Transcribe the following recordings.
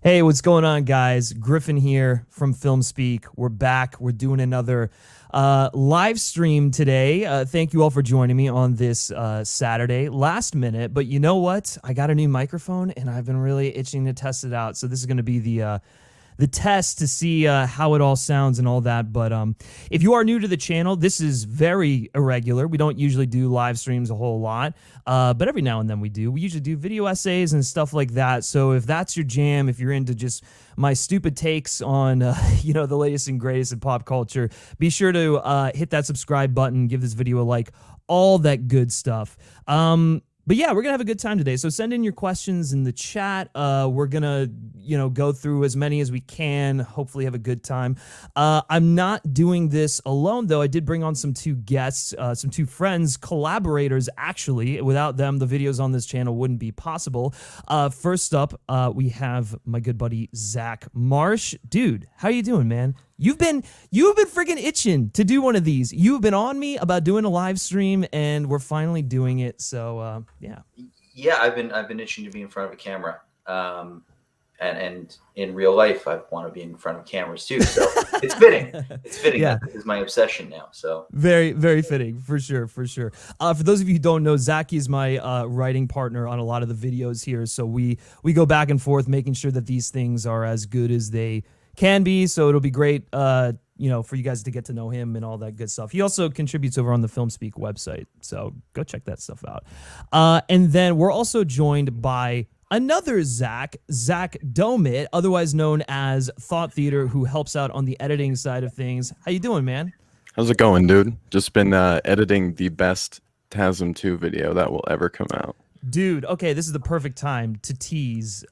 Hey, what's going on, guys? Griffin here from FilmSpeak. We're back. We're doing another live stream today. Thank you all for joining me on this Saturday, last minute. But you know what? I got a new microphone, and I've been really itching to test it out. So this is going to be the test to see how it all sounds and all that. But if you are new to the channel, this is very irregular. We don't usually do live streams a whole lot, but every now and then we do. We usually do video essays and stuff like that. So if that's your jam, if you're into just my stupid takes on the latest and greatest in pop culture, be sure to hit that subscribe button, give this video a like, all that good stuff. But yeah, we're gonna have a good time today. So send in your questions in the chat. We're gonna, go through as many as we can. Hopefully, have a good time. I'm not doing this alone, though. I did bring on some two guests, some two friends, collaborators. Actually, without them, the videos on this channel wouldn't be possible. First up, we have my good buddy Zach Marsh. Dude, how you doing, man? You've been freaking itching to do one of these. You've been on me about doing a live stream, and we're finally doing it. So yeah. Yeah, I've been itching to be in front of a camera. And in real life, I want to be in front of cameras too. So it's fitting. It's fitting. Yeah. That is my obsession now. So very, very fitting, for sure, for sure. For those of you who don't know, Zach is my writing partner on a lot of the videos here. So we go back and forth, making sure that these things are as good as they can be. So it'll be great, for you guys to get to know him and all that good stuff. He also contributes over on the FilmSpeak website, so go check that stuff out. And then we're also joined by another Zach Domit, otherwise known as Thought Theater, who helps out on the editing side of things. How you doing, man? How's it going, dude? Just been editing the best TASM 2 video that will ever come out. Dude, okay, this is the perfect time to tease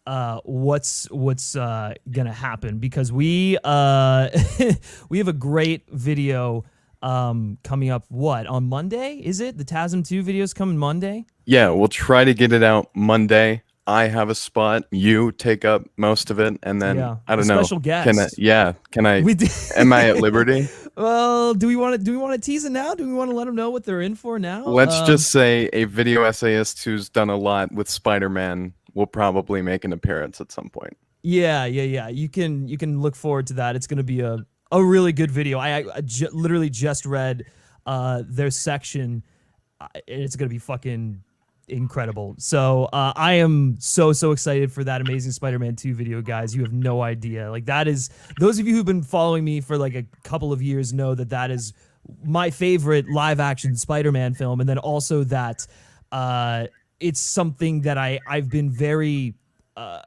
what's gonna happen, because we we have a great video coming up. What, on Monday? Is it the TASM 2 videos coming Monday? Yeah, we'll try to get it out Monday. I have a spot. You take up most of it, and then I don't know. Special guest. Can I? Am I at liberty? Well, do we want to tease it now? Do we want to let them know what they're in for now? Let's just say a video essayist who's done a lot with SpiderMan will probably make an appearance at some point. Yeah. You can look forward to that. It's going to be a really good video. I literally just read their section. It's going to be fucking incredible. So I am so excited for that Amazing Spider-Man 2 video, guys. You have no idea. Like, that is, those of you who've been following me for like a couple of years know that is my favorite live action Spider-Man film. And then also that it's something that I've been very I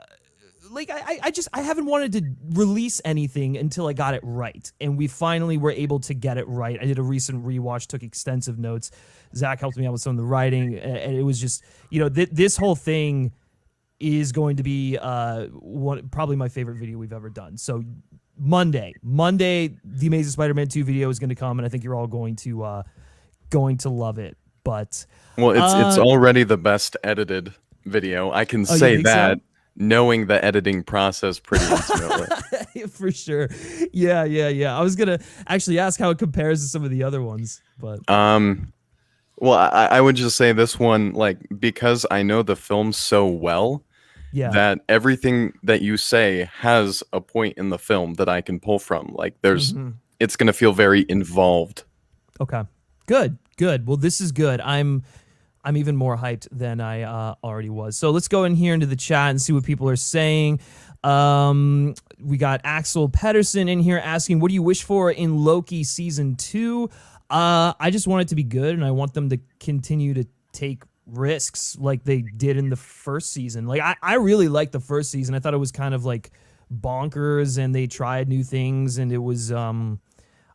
haven't wanted to release anything until I got it right, and we finally were able to get it right. I did a recent rewatch, took extensive notes. Zach helped me out with some of the writing, and it was just, this whole thing is going to be probably my favorite video we've ever done. So Monday, the Amazing Spider-Man 2 video is going to come, and I think you're all going to love it. But it's already the best edited video. I can say that. So? Knowing the editing process pretty intimately. For sure. Yeah. I was gonna actually ask how it compares to some of the other ones, but well, I would just say this one, like, because I know the film so well, that everything that you say has a point in the film that I can pull from. Like, it's gonna feel very involved. Okay, good. Well, this is good. I'm even more hyped than I already was. So let's go in here into the chat and see what people are saying. We got Axel Pedersen in here asking, what do you wish for in Loki season 2? I just want it to be good, and I want them to continue to take risks like they did in the first season. Like, I really liked the first season. I thought it was kind of like bonkers, and they tried new things, and it was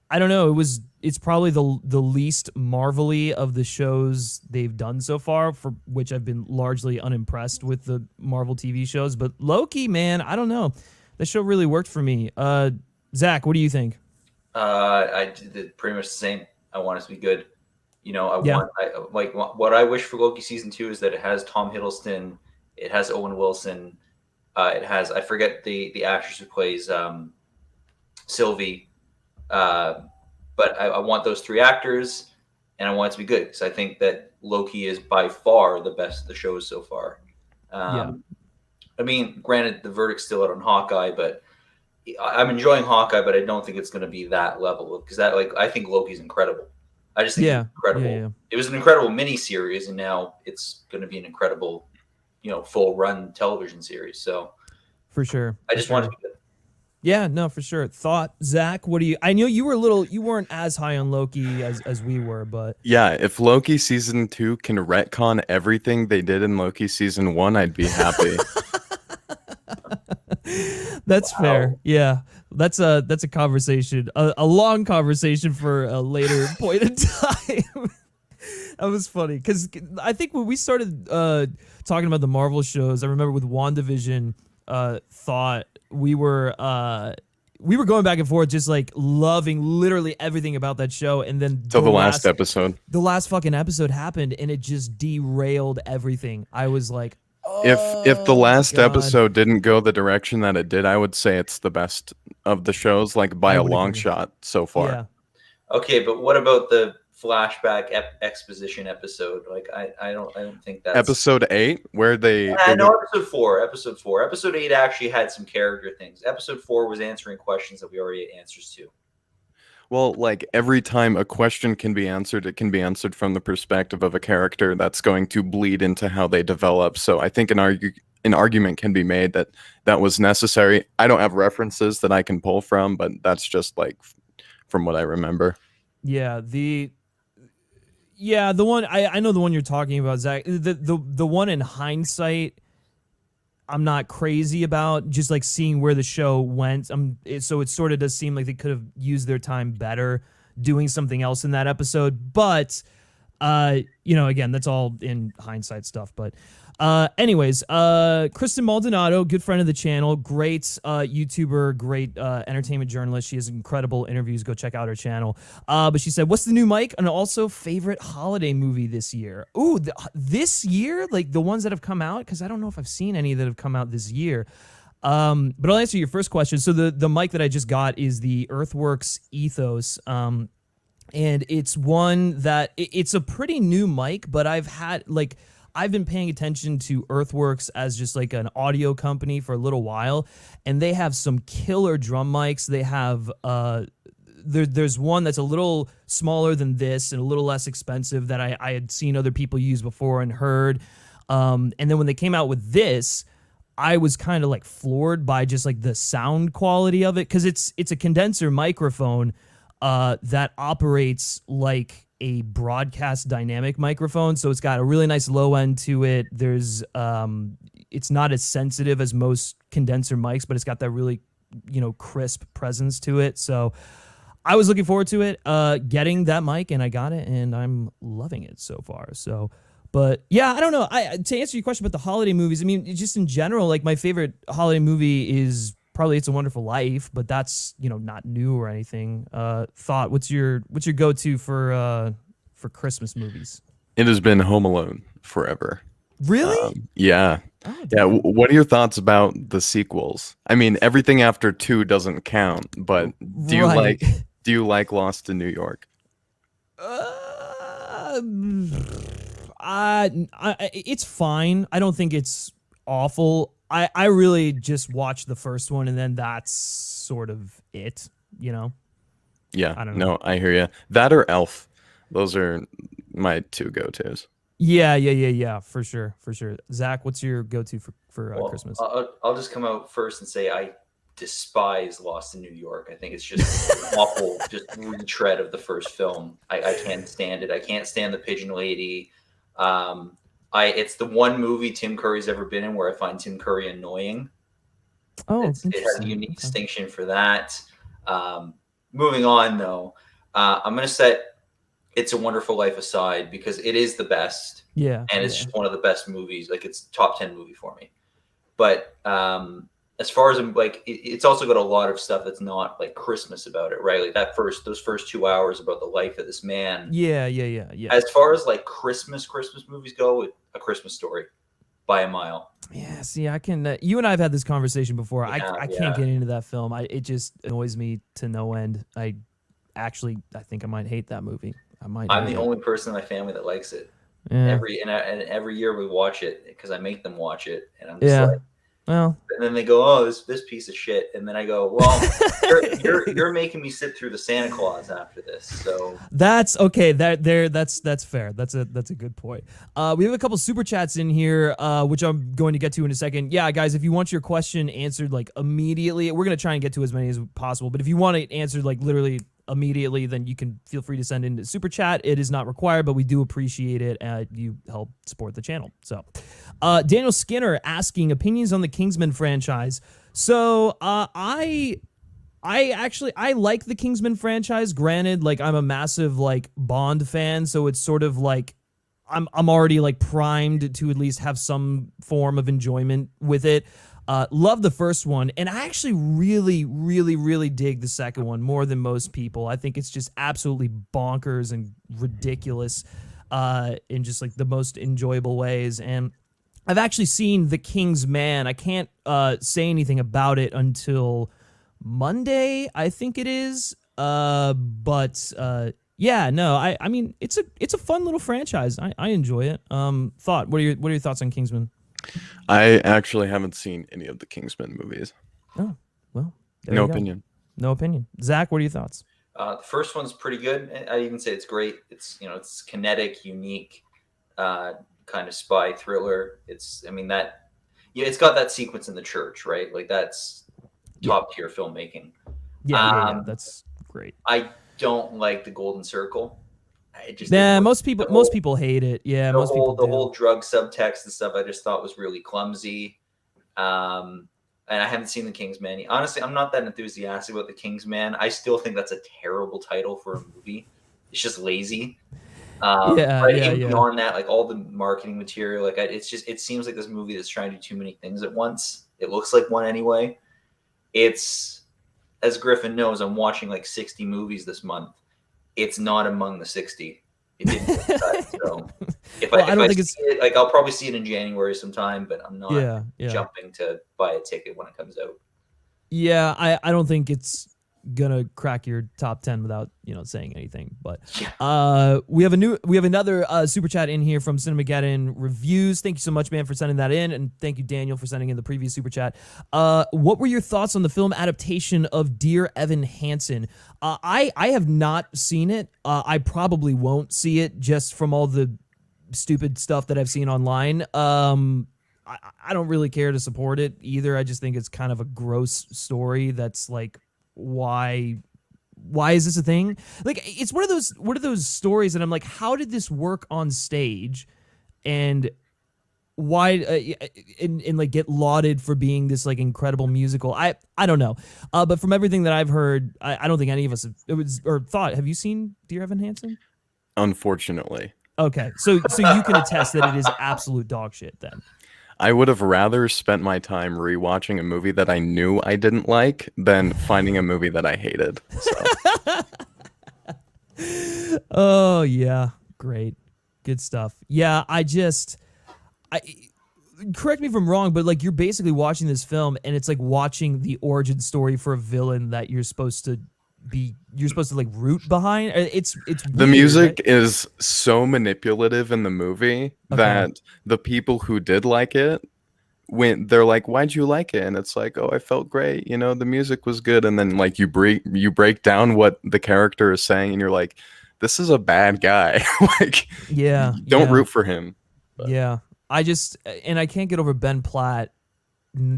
I don't know. It's probably the least Marvel-y of the shows they've done so far, for which I've been largely unimpressed with the Marvel TV shows. But Loki, man, I don't know. That show really worked for me. Zach, what do you think? I did pretty much the same. I want it to be good. What I wish for Loki season 2 is that it has Tom Hiddleston, it has Owen Wilson, it has, I forget the actress who plays Sylvie. But I want those 3 actors, and I want it to be good, because I think that Loki is by far the best of the shows so far. I mean, granted, the verdict's still out on Hawkeye, but I'm enjoying Hawkeye, but I don't think it's going to be that level because that, like, I think Loki's incredible. I just think it's incredible. Yeah. It was an incredible miniseries, and now it's going to be an incredible, full run television series. So, for sure, I just wanted to. Yeah, no, for sure. Thought, Zach, what do you? I know you weren't as high on Loki as we were, but yeah, if Loki season 2 can retcon everything they did in Loki season 1, I'd be happy. That's fair. Yeah, that's a conversation, a long conversation for a later point in time. That was funny because I think when we started talking about the Marvel shows, I remember with WandaVision, thought we were going back and forth, just like loving literally everything about that show, and then the last episode, the last fucking episode happened, and it just derailed everything. I was like, if the last episode didn't go the direction that it did, I would say it's the best of the shows, like by a long shot so far. Yeah. Okay, but what about the flashback exposition episode? Like, I don't think that's episode 8 where they. No, episode 4. Episode 8 actually had some character things. Episode 4 was answering questions that we already had answers to. Well, like every time a question can be answered, it can be answered from the perspective of a character that's going to bleed into how they develop. So I think an argument can be made that that was necessary. I don't have references that I can pull from, but that's just like from what I remember. Yeah, the one I know the one you're talking about, Zach. The one in hindsight, I'm not crazy about, just like seeing where the show went. So it sort of does seem like they could have used their time better doing something else in that episode. But, again, that's all in hindsight stuff. But anyways, Kristen Maldonado, good friend of the channel, great YouTuber, great entertainment journalist. She has incredible interviews. Go check out her channel. But she said, what's the new mic? And also favorite holiday movie this year? Ooh, this year? Like the ones that have come out? Because I don't know if I've seen any that have come out this year. But I'll answer your first question. So the mic that I just got is the Earthworks Ethos. And it's one that it's a pretty new mic, but I've been paying attention to Earthworks as just like an audio company for a little while, and they have some killer drum mics. They have there's one that's a little smaller than this and a little less expensive that I had seen other people use before and heard. And then when they came out with this, I was kind of like floored by just like the sound quality of it, because it's a condenser microphone that operates like a broadcast dynamic microphone, so it's got a really nice low end to it. There's it's not as sensitive as most condenser mics, but it's got that really crisp presence to it. So I was looking forward to it, getting that mic, and I got it, and I'm loving it so far. So, but yeah, I don't know. To answer your question about the holiday movies, I mean, just in general, like my favorite holiday movie is probably It's a Wonderful Life, but that's not new or anything. Thought, what's your go-to for Christmas movies? It has been Home Alone forever. Really? Yeah. Oh, yeah. What are your thoughts about the sequels? I mean, everything after 2 doesn't count, but do you like Lost in New York? It's fine. I don't think it's awful. I really just watched the first one, and then that's sort of it, Yeah, I don't know. No, I hear you. That or Elf. Those are my 2 go-tos. Yeah, for sure. Zach, what's your go-to for Christmas? I'll just come out first and say I despise Lost in New York. I think it's just an awful, just retread of the first film. I can't stand it. I can't stand the pigeon lady. It's the one movie Tim Curry's ever been in where I find Tim Curry annoying. Oh, it has a unique distinction for that. Moving on, though, I'm going to set It's a Wonderful Life aside because it is the best. Yeah. And it's just one of the best movies. Like, it's top 10 movie for me. But as far as like, it's also got a lot of stuff that's not like Christmas about it, right? Like those first 2 hours about the life of this man. Yeah. As far as like Christmas movies go, A Christmas Story by a mile. Yeah. See, I can. You and I have had this conversation before. I can't get into that film. It just annoys me to no end. I think I might hate that movie. I'm the only person in my family that likes it. Yeah. Every year we watch it because I make them watch it, and I'm just like, Well, and then they go, "Oh, this piece of shit," and then I go, "Well, you're making me sit through the Santa Claus after this." So that's okay. That's fair. That's a good point. We have a couple super chats in here, which I'm going to get to in a second. Yeah, guys, if you want your question answered like immediately, we're gonna try and get to as many as possible. But if you want it answered like literally immediately, then you can feel free to send in the super chat. It is not required, but we do appreciate it. You help support the channel. So, Daniel Skinner asking opinions on the Kingsman franchise. So, I like the Kingsman franchise. Granted, like I'm a massive like Bond fan, so it's sort of like I'm already like primed to at least have some form of enjoyment with it. Love the first one, and I actually really dig the second one more than most people. I think it's just absolutely bonkers and ridiculous in just like the most enjoyable ways. And I've actually seen The King's Man. I can't say anything about it until Monday, I think it is. But yeah, no, I mean it's a fun little franchise. I enjoy it. What are your thoughts on Kingsman? I actually haven't seen any of the Kingsman movies. Oh, well, no opinion. No opinion. Zach, what are your thoughts? The first one's pretty good. I'd even say it's great. It's it's kinetic, unique, kind of spy thriller. It's got that sequence in the church, right? Like that's top tier filmmaking. Yeah, that's great. I don't like the Golden Circle. Most people hate it. Yeah, most people do. The whole drug subtext and stuff I just thought was really clumsy. And I haven't seen The Kingsman. Honestly, I'm not that enthusiastic about The Kingsman. I still think that's a terrible title for a movie. It's just lazy. Beyond that, like all the marketing material, like it seems like this movie is trying to do too many things at once. It looks like one anyway. It's, as Griffin knows, I'm watching like 60 movies this month. It's not among the 60. It didn't get cut, so if I see it, like I'll probably see it in January sometime, but I'm not jumping to buy a ticket when it comes out. Yeah, I don't think it's gonna crack your top 10 without saying anything. But we have another super chat in here from Cinemageddon Reviews. Thank you so much, man, for sending that in, and thank you, Daniel, for sending in the previous super chat. What were your thoughts on the film adaptation of Dear Evan Hansen? I have not seen it. I probably won't see it just from all the stupid stuff that I've seen online. I don't really care to support it either. I just think it's kind of a gross story that's like, why is this a thing? Like, it's one of those stories that I'm like, how did this work on stage, and why and like get lauded for being this like incredible musical? I don't know, but from everything that I've heard, I don't think any of us have you seen Dear Evan Hansen? Unfortunately. Okay, so you can attest that it is absolute dog shit then. I would have rather spent my time rewatching a movie that I knew I didn't like than finding a movie that I hated. So. Oh yeah, great, good stuff. Yeah, correct me if I'm wrong, but like you're basically watching this film, and it's like watching the origin story for a villain that you're supposed to like root behind. It's the weird, music right? is so manipulative in the movie that the people who did like it, when they're like, "Why'd you like it?" and it's like, "Oh, I felt great. The music was good." And then like you break down what the character is saying, and you're like, "This is a bad guy." Like, don't root for him. But. Yeah, I can't get over Ben Platt.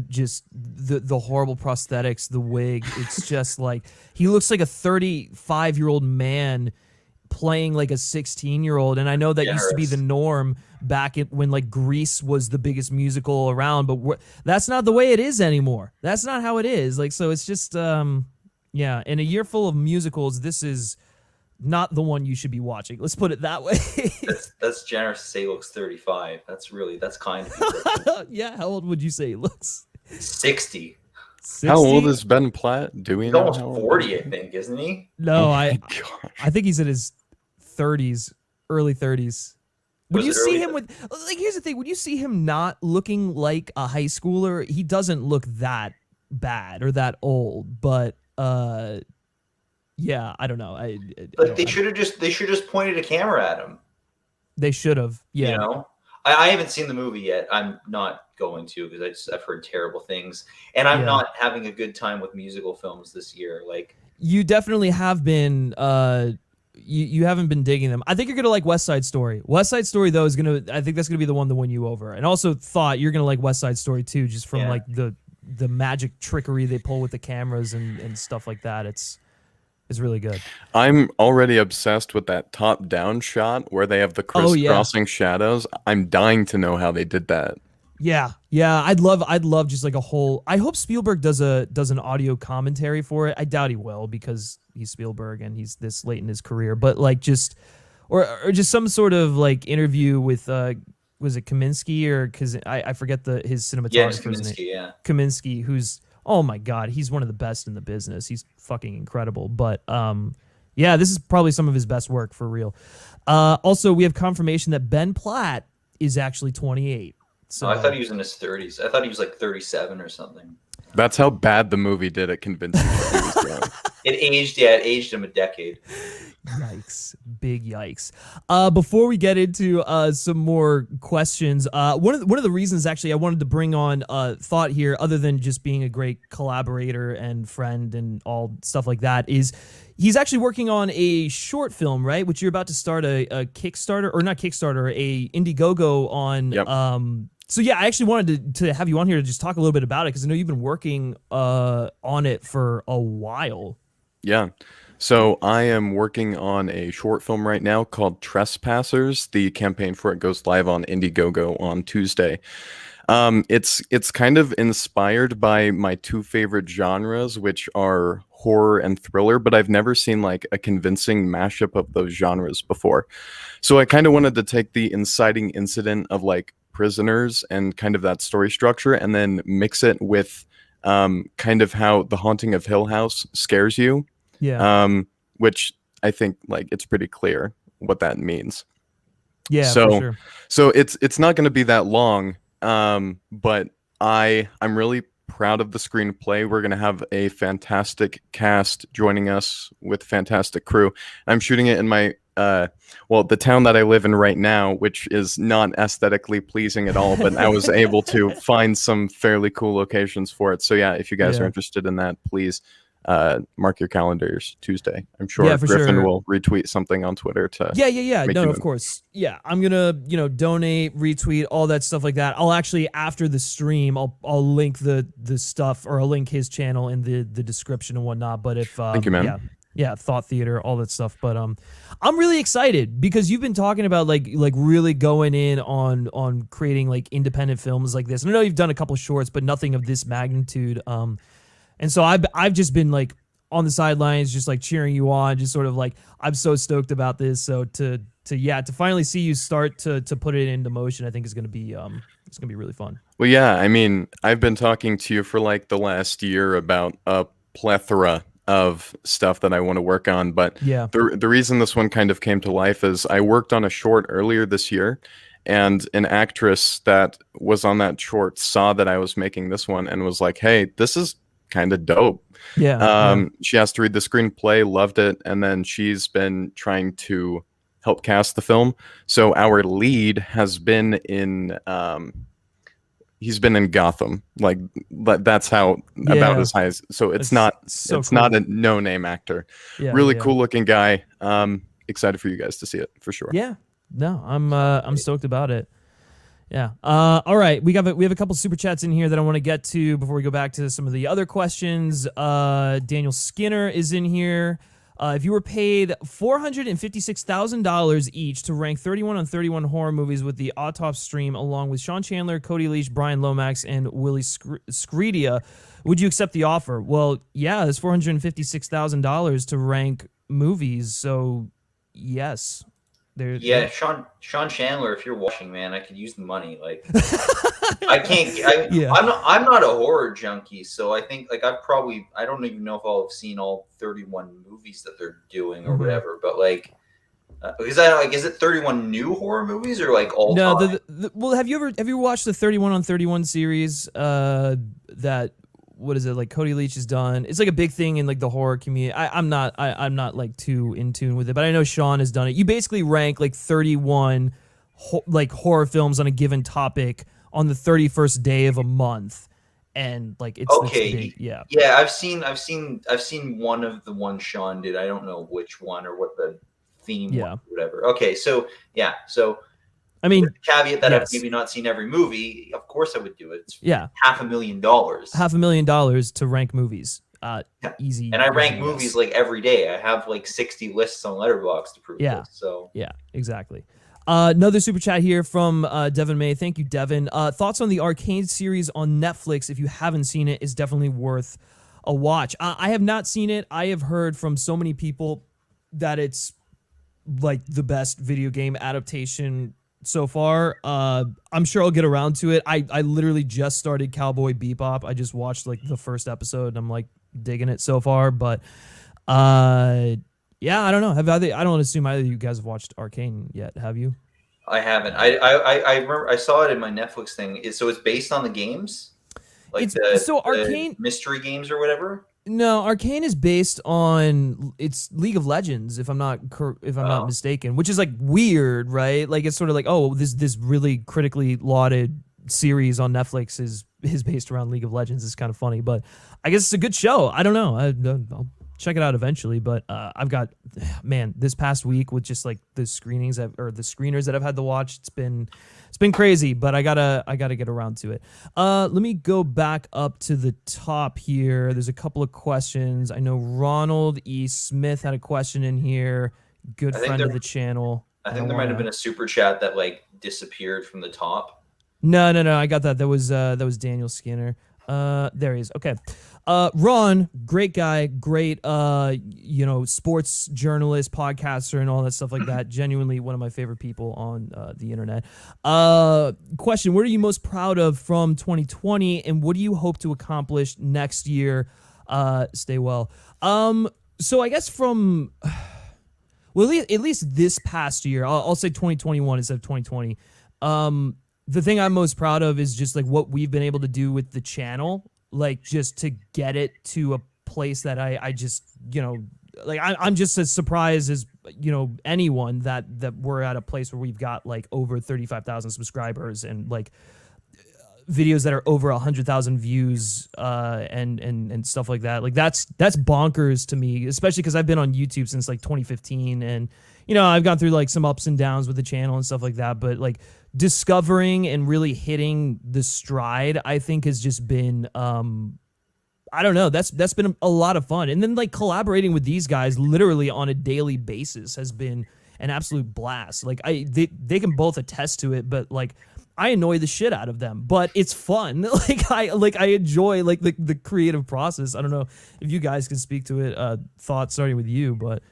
Just the horrible prosthetics, the wig. It's just like he looks like a 35-year-old man playing like a 16-year-old. And I know that used to be the norm back when like Grease was the biggest musical around, but that's not the way it is anymore. That's not how it is. Like, so it's just in a year full of musicals, this is not the one you should be watching. Let's put it that way. that's generous to say he looks 35. That's kind of yeah. How old would you say he looks? 60. How old is Ben Platt? Do we know? He's almost 40, I think, isn't he? No, I think he's in his 30s, early 30s. Would you see him with like? Here's the thing: would you see him not looking like a high schooler? He doesn't look that bad or that old, but yeah, I don't know. They should have just pointed a camera at him. They should have. Yeah. I haven't seen the movie yet. I'm not going to because I've heard terrible things, and I'm not having a good time with musical films this year. Like, you definitely have been. You haven't been digging them. I think you're gonna like West Side Story. West Side Story though is gonna. I think that's gonna be the one to win you over. And also thought you're gonna like West Side Story too, just from like the magic trickery they pull with the cameras and stuff like that. It's really good. I'm already obsessed with that top-down shot where they have the crisscrossing shadows. I'm dying to know how they did that. Yeah. I'd love just like a whole. I hope Spielberg does an audio commentary for it. I doubt he will because he's Spielberg and he's this late in his career. But like just or just some sort of like interview with was it Kaminsky or because I forget his cinematographer's name. Kaminsky, who's. Oh my God, he's one of the best in the business. He's fucking incredible. But this is probably some of his best work for real. Also, we have confirmation that Ben Platt is actually 28. So I thought he was in his 30s. I thought he was like 37 or something. That's how bad the movie did at convincing me he was young. It aged him a decade. Yikes. Big yikes. Before we get into some more questions, one of the reasons actually I wanted to bring on Thought here, other than just being a great collaborator and friend and all stuff like that, is he's actually working on a short film, right? Which you're about to start a Kickstarter, or not Kickstarter, a Indiegogo on. Yep. So yeah, I actually wanted to have you on here to just talk a little bit about it because I know you've been working on it for a while. Yeah. So I am working on a short film right now called Trespassers. The campaign for it goes live on Indiegogo on Tuesday. It's kind of inspired by my two favorite genres, which are horror and thriller, but I've never seen like a convincing mashup of those genres before. So I kind of wanted to take the inciting incident of like Prisoners and kind of that story structure and then mix it with kind of how The Haunting of Hill House scares you. Yeah. Which I think like it's pretty clear what that means. Yeah, so, for sure. So it's not going to be that long, but I'm really proud of the screenplay. We're going to have a fantastic cast joining us with fantastic crew. I'm shooting it in my the town that I live in right now, which is not aesthetically pleasing at all, but I was able to find some fairly cool locations for it. So yeah, if you guys are interested in that, please mark your calendars Tuesday. I'm sure Griffin will retweet something on Twitter to no, of course. Yeah, I'm gonna donate, retweet, all that stuff like that. I'll actually, after the stream, I'll link the stuff, or I'll link his channel in the description and whatnot. But if thank you, man. Yeah, Thought Theater, all that stuff. But I'm really excited because you've been talking about like really going in on creating like independent films like this. And I know you've done a couple shorts, but nothing of this magnitude. And so I've just been like on the sidelines, just like cheering you on, just sort of like, I'm so stoked about this. So to finally see you start to put it into motion, I think is going to be really fun. Well, yeah, I mean, I've been talking to you for like the last year about a plethora of stuff that I want to work on. But the reason this one kind of came to life is I worked on a short earlier this year, and an actress that was on that short saw that I was making this one and was like, hey, this is kind of dope. She asked to read the screenplay, loved it, and then she's been trying to help cast the film. So our lead has been in he's been in Gotham. Like that's how about as high as, so it's not a no-name actor. Really cool looking guy. Excited for you guys to see it for sure. Yeah. No, I'm stoked about it. Yeah. All right. We have a couple super chats in here that I want to get to before we go back to some of the other questions. Daniel Skinner is in here. If you were paid $456,000 each to rank 31 on 31 horror movies with the Autopsy stream, along with Sean Chandler, Cody Leach, Brian Lomax, and Willie Scredia, would you accept the offer? Well, yeah, there's $456,000 to rank movies, so yes. Sean Chandler, if you're watching, man, I could use the money. Like, I'm not a horror junkie, so I think like I don't even know if I'll have seen all 31 movies that they're doing or whatever. But like, because is it 31 new horror movies or like all? No, well, have you ever watched the 31 on 31 series? That. What is it, like Cody Leach has done? It's like a big thing in like the horror community. I'm not like too in tune with it, but I know Sean has done it. You basically rank like 31 like horror films on a given topic on the 31st day of a month, and like it's big. Yeah. I've seen one of the ones Sean did. I don't know which one or what the theme was, or whatever. Okay, so I mean, caveat that I've maybe not seen every movie. Of course, I would do it. It's $500,000. $500,000 to rank movies. Easy. And I rank movies like every day. I have like 60 lists on Letterboxd to prove this. So yeah, exactly. Another super chat here from Devin May. Thank you, Devin. Thoughts on the Arcane series on Netflix? If you haven't seen it, is definitely worth a watch. I have not seen it. I have heard from so many people that it's like the best video game adaptation so far. I'm sure I'll get around to it. I literally just started Cowboy Bebop. I just watched like the first episode and I'm like digging it so far, but yeah, I don't know. I don't assume either of you guys have watched Arcane yet, have you? I haven't. I remember I saw it in my Netflix thing. So it's based on the games? Like Arcane mystery games or whatever? No, Arcane is based on it's League of Legends, if I'm not mistaken, which is like weird, right? Like it's sort of like, oh, this really critically lauded series on Netflix is based around League of Legends. It's kind of funny, but I guess it's a good show. I don't know. I'll check it out eventually, but I've got this past week with just like the screeners that I've had to watch. It's been crazy, but I gotta get around to it. Let me go back up to the top here. There's a couple of questions. I know Ronald E. Smith had a question in here. Good friend of the channel. I think there might have been a super chat that like disappeared from the top. No. I got that. That was Daniel Skinner. There he is. Okay. Ron, great guy, great, sports journalist, podcaster, and all that stuff like that. Genuinely one of my favorite people on the internet. Question: what are you most proud of from 2020, and what do you hope to accomplish next year? Stay well. So I guess from, well, at least this past year, I'll say 2021 instead of 2020. The thing I'm most proud of is just like what we've been able to do with the channel. Like just to get it to a place that I just, I'm just as surprised as, anyone that we're at a place where we've got like over 35,000 subscribers and like videos that are over 100,000 views and stuff like that. Like that's bonkers to me, especially because I've been on YouTube since like 2015 and, I've gone through like some ups and downs with the channel and stuff like that. But like discovering and really hitting the stride, I think has just been, I don't know. That's been a lot of fun. And then like collaborating with these guys literally on a daily basis has been an absolute blast. Like they can both attest to it, but like I annoy the shit out of them, but it's fun. I enjoy like the creative process. I don't know if you guys can speak to it. Thoughts starting with you, but.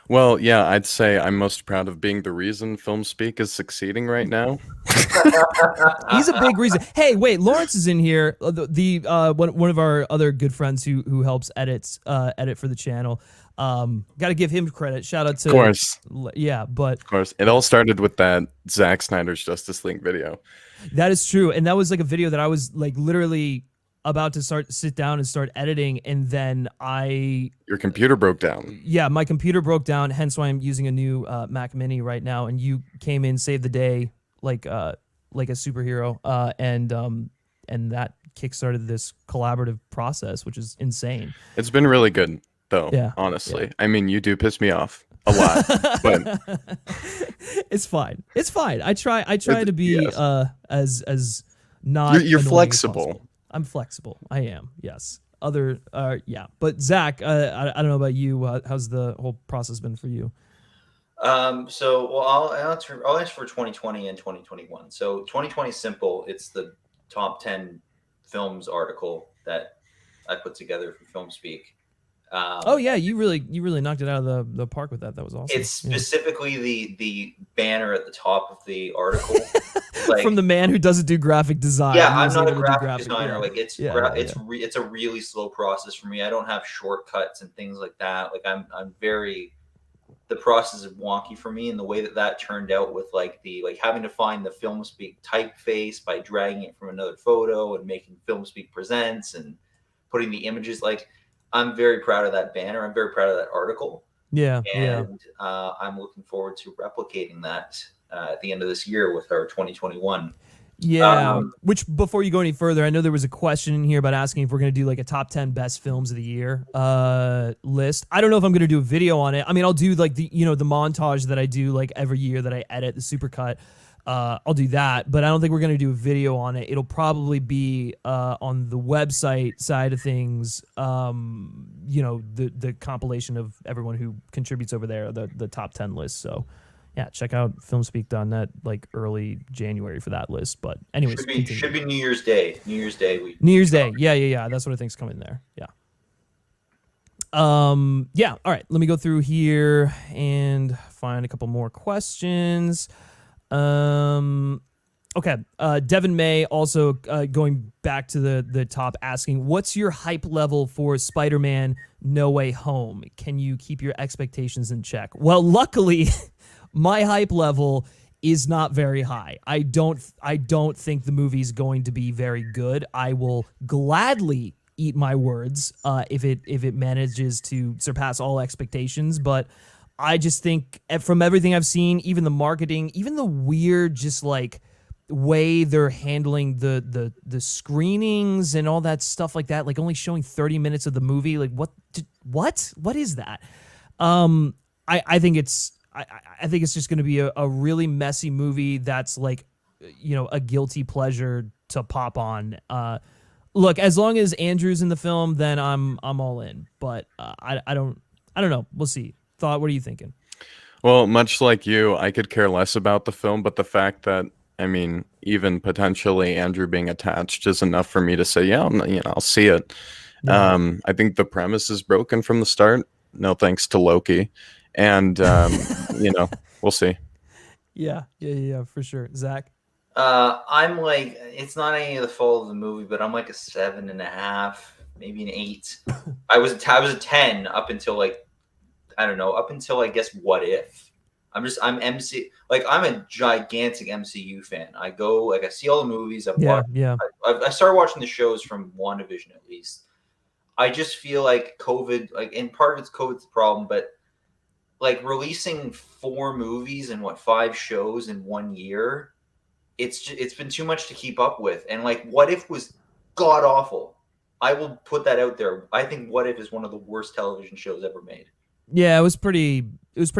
Well, yeah, I'd say I'm most proud of being the reason FilmSpeak is succeeding right now. He's a big reason. Hey, wait, Lawrence is in here. One of our other good friends who helps edit for the channel. Got to give him credit. Shout out to. Of course. Yeah, but. Of course, it all started with that Zack Snyder's Justice League video. That is true, and that was like a video that I was like literally about to sit down and start editing, and then your computer broke down. Yeah, my computer broke down, hence why I'm using a new Mac Mini right now, and you came in, saved the day like a superhero, and that kickstarted this collaborative process, which is insane. It's been really good though. Yeah, honestly. Yeah. I mean, you do piss me off a lot, but it's fine. I try to be as not you're flexible. I'm flexible. I am. Yes. Yeah. But Zach, I don't know about you. How's the whole process been for you? I'll answer for 2020 and 2021. So 2020 is simple. It's the top 10 films article that I put together for FilmSpeak. Oh yeah, you really knocked it out of the park with that. That was awesome. It's specifically the banner at the top of the article. Like, from the man who doesn't do graphic design. Yeah, I'm not a graphic designer. Like it's a really slow process for me. I don't have shortcuts and things like that. Like I'm very, the process is wonky for me, and the way that turned out with like having to find the FilmSpeak typeface by dragging it from another photo and making FilmSpeak Presents and putting the images. Like I'm very proud of that banner. I'm very proud of that article. Yeah, and I'm looking forward to replicating that at the end of this year with our 2021. Yeah. Which, before you go any further, I know there was a question in here about asking if we're going to do like a top 10 best films of the year list. I don't know if I'm going to do a video on it. I mean, I'll do like the montage that I do like every year that I edit, the supercut. I'll do that, but I don't think we're going to do a video on it. It'll probably be on the website side of things. The compilation of everyone who contributes over there, the top 10 list. So yeah, check out filmspeak.net like early January for that list. But anyways, should be New Year's Day. New Year's Day. Yeah. That's what I think's coming there. Yeah. Yeah. All right. Let me go through here and find a couple more questions. Okay. Devin May also going back to the top, asking, what's your hype level for Spider-Man No Way Home? Can you keep your expectations in check? Well, luckily, my hype level is not very high. I don't think the movie's going to be very good. I will gladly eat my words if it manages to surpass all expectations, but I just think from everything I've seen, even the marketing, even the weird just like way they're handling the screenings and all that stuff like that, like only showing 30 minutes of the movie, like what is that? I think it's just going to be a really messy movie that's like, a guilty pleasure to pop on. Look, as long as Andrew's in the film, then I'm all in. But I don't know. We'll see. Thought, what are you thinking? Well, much like you, I could care less about the film, but the fact that, I mean, even potentially Andrew being attached is enough for me to say, yeah, I'll see it. Yeah. I think the premise is broken from the start. No thanks to Loki. And, we'll see. Yeah, for sure. Zach? I'm like, it's not any of the fault of the movie, but I'm like a 7.5, maybe an 8. I was a 10 up until like, I don't know, up until I guess What If. I'm a gigantic MCU fan. I go, like, I see all the movies. I started watching the shows from WandaVision at least. I just feel like COVID, like, and part of it's COVID's the problem, but like releasing 4 movies and 5 shows in 1 year, it's been too much to keep up with. And like What If was god awful. I will put that out there. I think What If is one of the worst television shows ever made. Yeah, it was pretty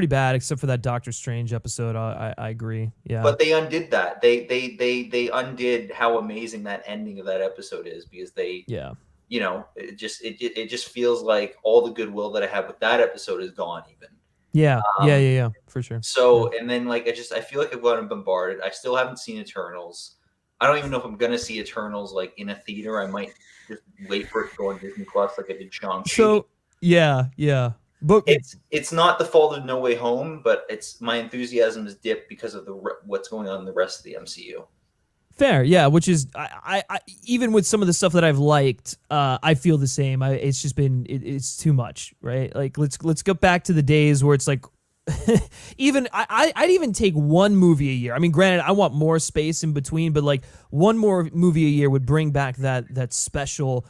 bad, except for that Doctor Strange episode. I agree. Yeah, but they undid that. They undid how amazing that ending of that episode is, because it just feels like all the goodwill that I have with that episode is gone. Even. Yeah, for sure. So, and then like I feel like I've gotten bombarded. I still haven't seen Eternals. I don't even know if I'm gonna see Eternals like in a theater. I might just wait for it to go on Disney Plus, like I did Shang-Chi. So yeah. But it's not the fault of No Way Home, but it's my enthusiasm is dipped because of what's going on in the rest of the MCU. Fair, yeah. Which is, I even with some of the stuff that I've liked, I feel the same. It's just been it's too much, right? Like let's go back to the days where it's like, even I'd even take one movie a year. I mean, granted, I want more space in between, but like one more movie a year would bring back that special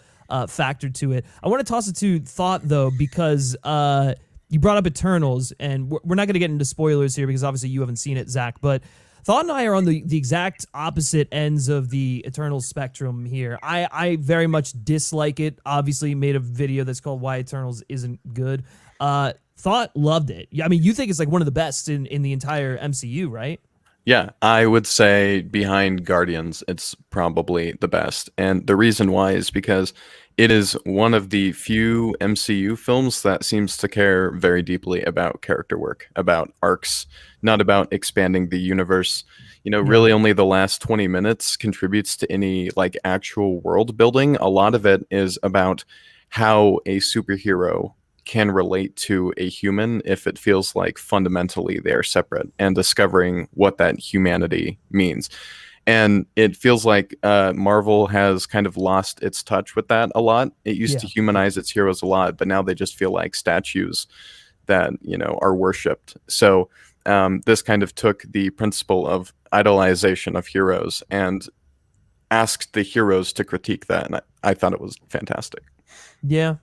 factor to it. I want to toss it to Thought though, because you brought up Eternals, and we're not going to get into spoilers here because obviously you haven't seen it, Zach. But Thought and I are on the exact opposite ends of the Eternals spectrum here. I very much dislike it. Obviously, made a video that's called Why Eternals Isn't Good. Thought loved it. I mean, you think it's like one of the best in the entire MCU, right? Yeah, I would say behind Guardians, it's probably the best. And the reason why is because it is one of the few MCU films that seems to care very deeply about character work, about arcs, not about expanding the universe. Really only the last 20 minutes contributes to any like actual world building. A lot of it is about how a superhero can relate to a human if it feels like fundamentally they're separate, and discovering what that humanity means. And it feels like Marvel has kind of lost its touch with that a lot. It used to humanize its heroes a lot, but now they just feel like statues that, are worshipped. So this kind of took the principle of idolization of heroes and asked the heroes to critique that. And I thought it was fantastic. Yeah,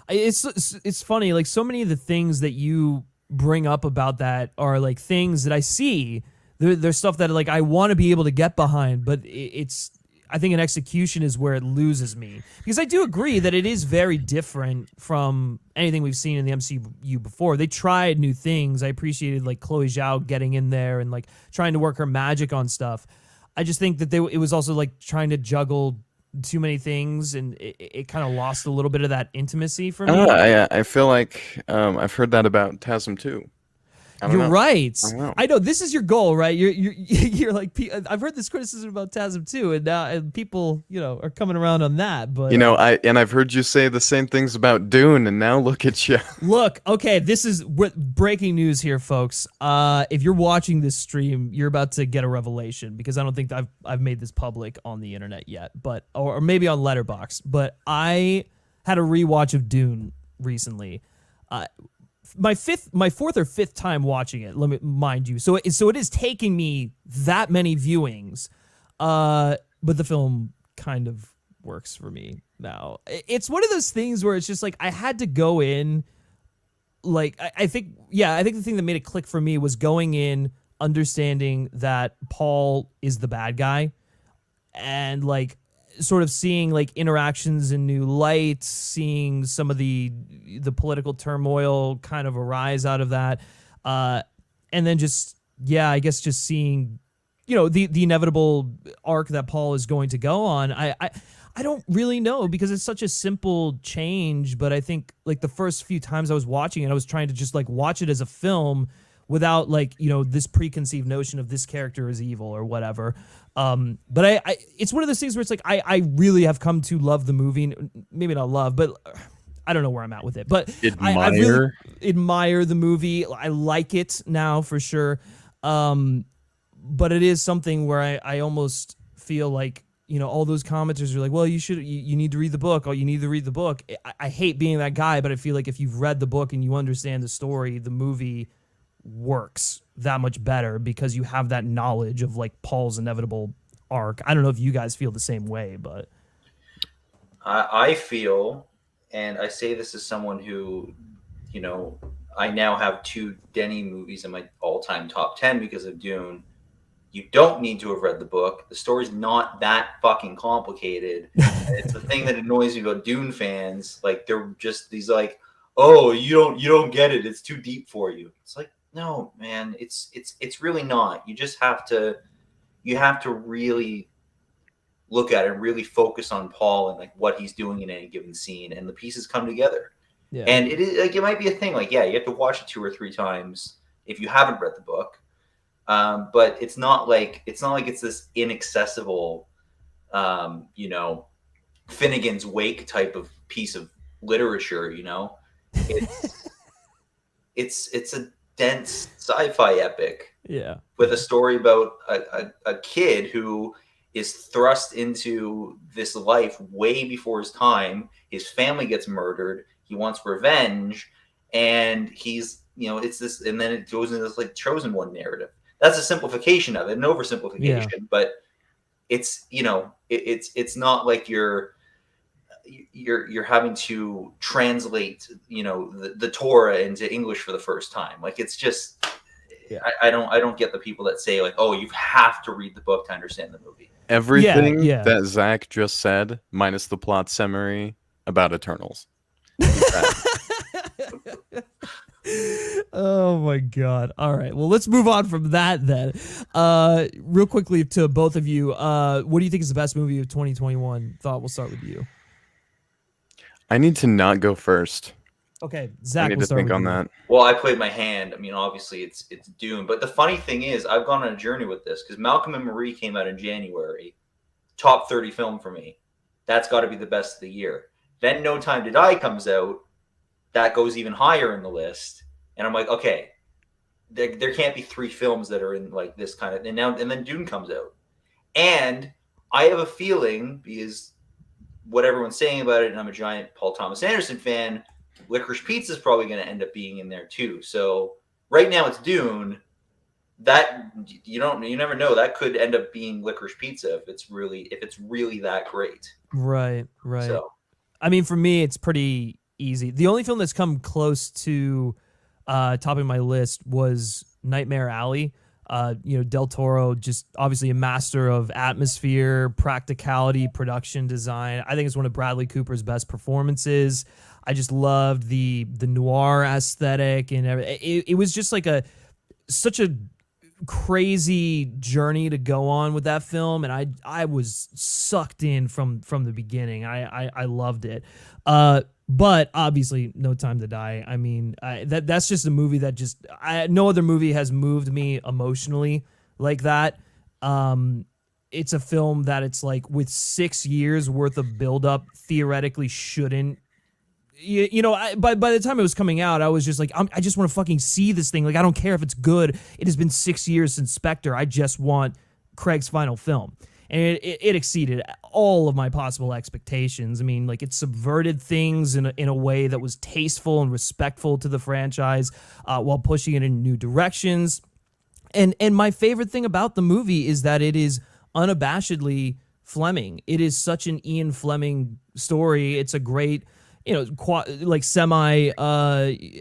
It's funny. Like so many of the things that you bring up about that are like things that I see. There's stuff that like I want to be able to get behind, but it's I think an execution is where it loses me, because I do agree that it is very different from anything we've seen in the MCU before. They tried new things. I appreciated like Chloe Zhao getting in there and like trying to work her magic on stuff. I just think that it was also like trying to juggle too many things, and it kind of lost a little bit of that intimacy for me. I feel like I've heard that about TASM too. You're right. I know this is your goal, right? You're like, I've heard this criticism about TASM too, and now people, are coming around on that. But I've heard you say the same things about Dune, and now look at you. Look, okay, this is breaking news here, folks. If you're watching this stream, you're about to get a revelation, because I don't think I've made this public on the internet yet, but or maybe on Letterboxd. But I had a rewatch of Dune recently. My fourth or fifth time watching it, let me mind you. So it is taking me that many viewings, but the film kind of works for me now. It's one of those things where it's just like I had to go in, like I think the thing that made it click for me was going in understanding that Paul is the bad guy, and like sort of seeing like interactions in new light, seeing some of the political turmoil kind of arise out of that, and then just I guess just seeing the inevitable arc that Paul is going to go on. I don't really know, because it's such a simple change, but I think like the first few times I was watching it, I was trying to just like watch it as a film without like this preconceived notion of this character is evil or whatever. But I it's one of those things where it's like I really have come to love the movie. Maybe not love, but I don't know where I'm at with it. But I really admire the movie. I like it now for sure. But it is something where I almost feel like all those commenters are like, well, you need to read the book. Oh, you need to read the book. I hate being that guy, but I feel like if you've read the book and you understand the story, the movie works that much better because you have that knowledge of like Paul's inevitable arc. I don't know if you guys feel the same way, but I feel, and I say this as someone who, I now have 2 Denny movies in my all-time top 10 because of Dune. You don't need to have read the book. The story's not that fucking complicated. And it's the thing that annoys me about Dune fans. Like they're just these like, oh, you don't get it. It's too deep for you. It's like, no, man, it's really not. You just have to really look at it and really focus on Paul and like what he's doing in any given scene, and the pieces come together. Yeah. And it is like it might be a thing like, you have to watch it 2 or 3 times if you haven't read the book. But it's not like it's this inaccessible Finnegan's Wake type of piece of literature, It's a dense sci-fi epic, with a story about a kid who is thrust into this life way before his time. His family gets murdered. He wants revenge, and he's it's this, and then it goes into this like chosen one narrative. That's a simplification of it, an oversimplification, but it's it's not like you're having to translate the Torah into English for the first time. Like it's just I don't get the people that say like, oh, you have to read the book to understand the movie. Everything that Zach just said, minus the plot summary about Eternals. Oh my god. All right, well, let's move on from that then. Real quickly to both of you, what do you think is the best movie of 2021? Thought we'll start with you. I need to not go first. Okay, Zach, I need to think on that. Well, I played my hand. I mean, obviously it's Dune, but the funny thing is I've gone on a journey with this because Malcolm and Marie came out in January. Top 30 film for me. That's got to be the best of the year. Then No Time to Die comes out. That goes even higher in the list. And I'm like, okay, there can't be 3 films that are in like this kind of, and then Dune comes out. And I have a feeling, because what everyone's saying about it, and I'm a giant Paul Thomas Anderson fan, Licorice Pizza is probably going to end up being in there too. So right now it's Dune. That you never know. That could end up being Licorice Pizza if it's really that great. Right. So I mean, for me, it's pretty easy. The only film that's come close to topping my list was Nightmare Alley. Del Toro, just obviously a master of atmosphere, practicality, production design. I think it's one of Bradley Cooper's best performances. I just loved the noir aesthetic and everything. It was just like such a crazy journey to go on with that film, and I was sucked in from the beginning. I loved it. But obviously, No Time to Die. I mean, that's just a movie that no other movie has moved me emotionally like that. It's a film that it's like with 6 years worth of buildup, theoretically shouldn't. By the time it was coming out, I was just like, I just want to fucking see this thing. Like, I don't care if it's good. It has been 6 years since Spectre. I just want Craig's final film. And it exceeded all of my possible expectations. I mean, like, it subverted things in a way that was tasteful and respectful to the franchise, while pushing it in new directions. And my favorite thing about the movie is that it is unabashedly Fleming. It is such an Ian Fleming story. It's a great, semi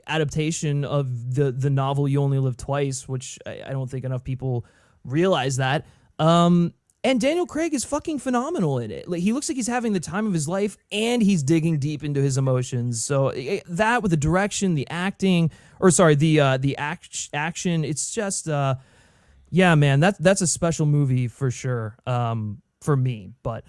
adaptation of the novel You Only Live Twice, which I don't think enough people realize that. And Daniel Craig is fucking phenomenal in it. Like, he looks like he's having the time of his life, and he's digging deep into his emotions. So that, with the direction, the acting, the action, it's just, yeah, man, that's a special movie for sure, for me. But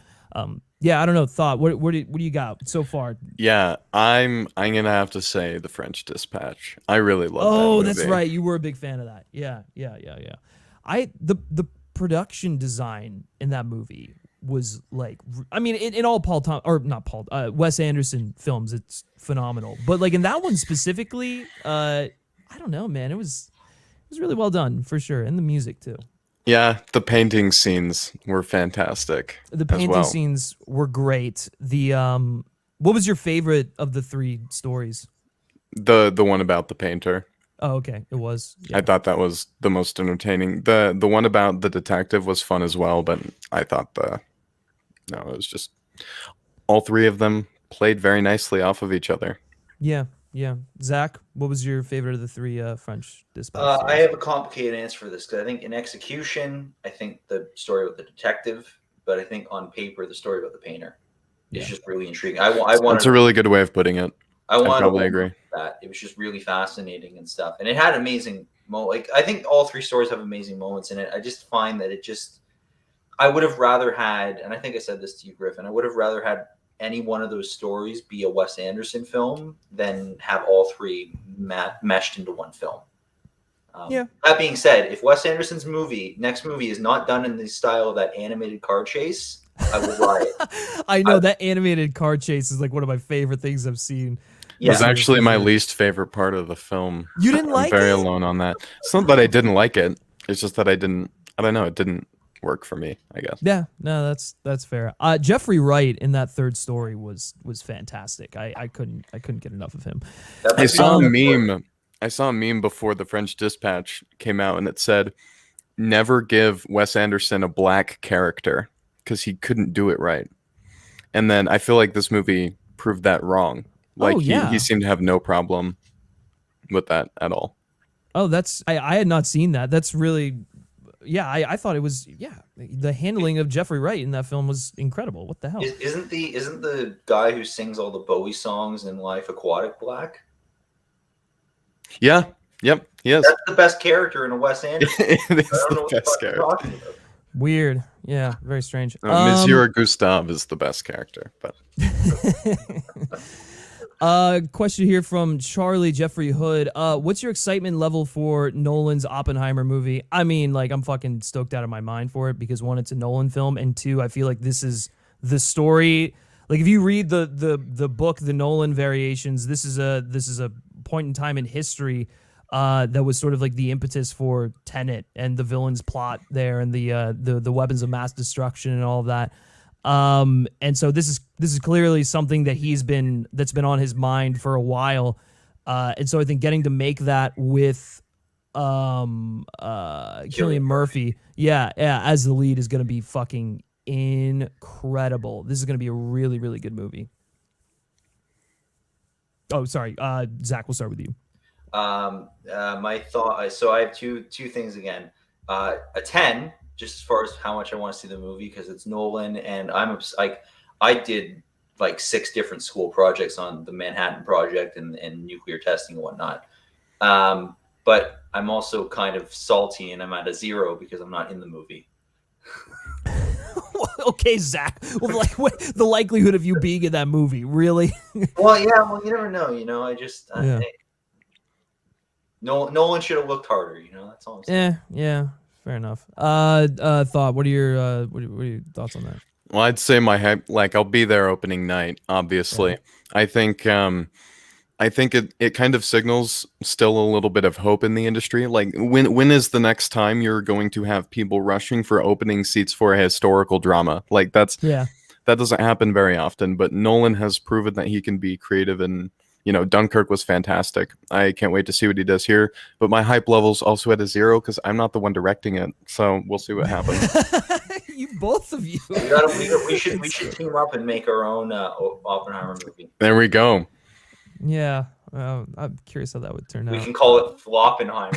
yeah, I don't know. Thought, what do you got so far? Yeah, I'm gonna have to say The French Dispatch. I really love that movie. Oh, that's right. You were a big fan of that. Yeah. The production design in that movie was like, I mean, in all Wes Anderson films, it's phenomenal. But like in that one specifically, I don't know, man. It was really well done for sure, and the music too. Yeah, the painting scenes were fantastic. The painting scenes were great. The what was your favorite of the three stories? The one about the painter. Oh, okay. It was. Yeah. I thought that was the most entertaining. The one about the detective was fun as well, but I thought it was just all three of them played very nicely off of each other. Yeah. Zach, what was your favorite of the three French Dispatch? I have a complicated answer for this, because I think in execution, I think the story about the detective, but I think on paper, the story about the painter is just really intriguing. That's a really good way of putting it. I probably agree. That it was just really fascinating and stuff, and it had amazing moments. Like, I think all three stories have amazing moments in it. I just find that I would have rather had, and I think I said this to you, Griffin, I would have rather had any one of those stories be a Wes Anderson film than have all three meshed into one film. That being said, if Wes Anderson's next movie is not done in the style of that animated car chase, I would riot. I know that animated car chase is like one of my favorite things I've seen. Yeah. It was actually my least favorite part of the film. You didn't like it? I'm very alone on that. It's not that I didn't like it. It's just that I don't know. It didn't work for me, I guess. Yeah, no, that's fair. Jeffrey Wright in that third story was fantastic. I couldn't get enough of him. I saw a meme before The French Dispatch came out, and it said, "Never give Wes Anderson a black character because he couldn't do it right." And then I feel like this movie proved that wrong. Like, he seemed to have no problem with that at all. Oh, I had not seen that. That's really, I thought it was, the handling of Jeffrey Wright in that film was incredible. What the hell? Isn't the guy who sings all the Bowie songs in Life Aquatic black? Yeah. Yep. He is. That's the best character in a Wes Anderson. It is the best character. Weird. Yeah, very strange. Monsieur Gustave is the best character, but question here from Charlie Jeffrey Hood. What's your excitement level for Nolan's Oppenheimer movie? I mean, like, I'm fucking stoked out of my mind for it, because one, it's a Nolan film, and two, I feel like this is the story. Like, if you read the book, The Nolan Variations, this is a point in time in history that was sort of like the impetus for Tenet and the villain's plot there, and the weapons of mass destruction and all of that. And so this is clearly something that that's been on his mind for a while. And so I think getting to make that with Cillian Murphy, as the lead, is going to be fucking incredible. This is going to be a really, really good movie. Oh, sorry. Zach, we'll start with you. My thought. So I have two things again. A 10, just as far as how much I want to see the movie, because it's Nolan, and I did like 6 different school projects on the Manhattan Project and nuclear testing and whatnot. But I'm also kind of salty, and I'm at a 0 because I'm not in the movie. Okay, Zach. Well, like, what the likelihood of you being in that movie, really? Well, yeah. Well, you never know. I just Yeah. Nolan should have looked harder. That's all I'm saying. Yeah. Fair enough. Thought. What are your thoughts on that? Well, I'd say my hype, like I'll be there opening night, obviously. Yeah. I think it kind of signals still a little bit of hope in the industry. Like when is the next time you're going to have people rushing for opening seats for a historical drama? Like that doesn't happen very often, but Nolan has proven that he can be creative, and Dunkirk was fantastic. I can't wait to see what he does here, but my hype level's also at a 0 because I'm not the one directing it. So we'll see what happens. Both of you. We should team up and make our own Oppenheimer movie. There we go. Yeah, I'm curious how that would turn out. We can call it Floppenheimer.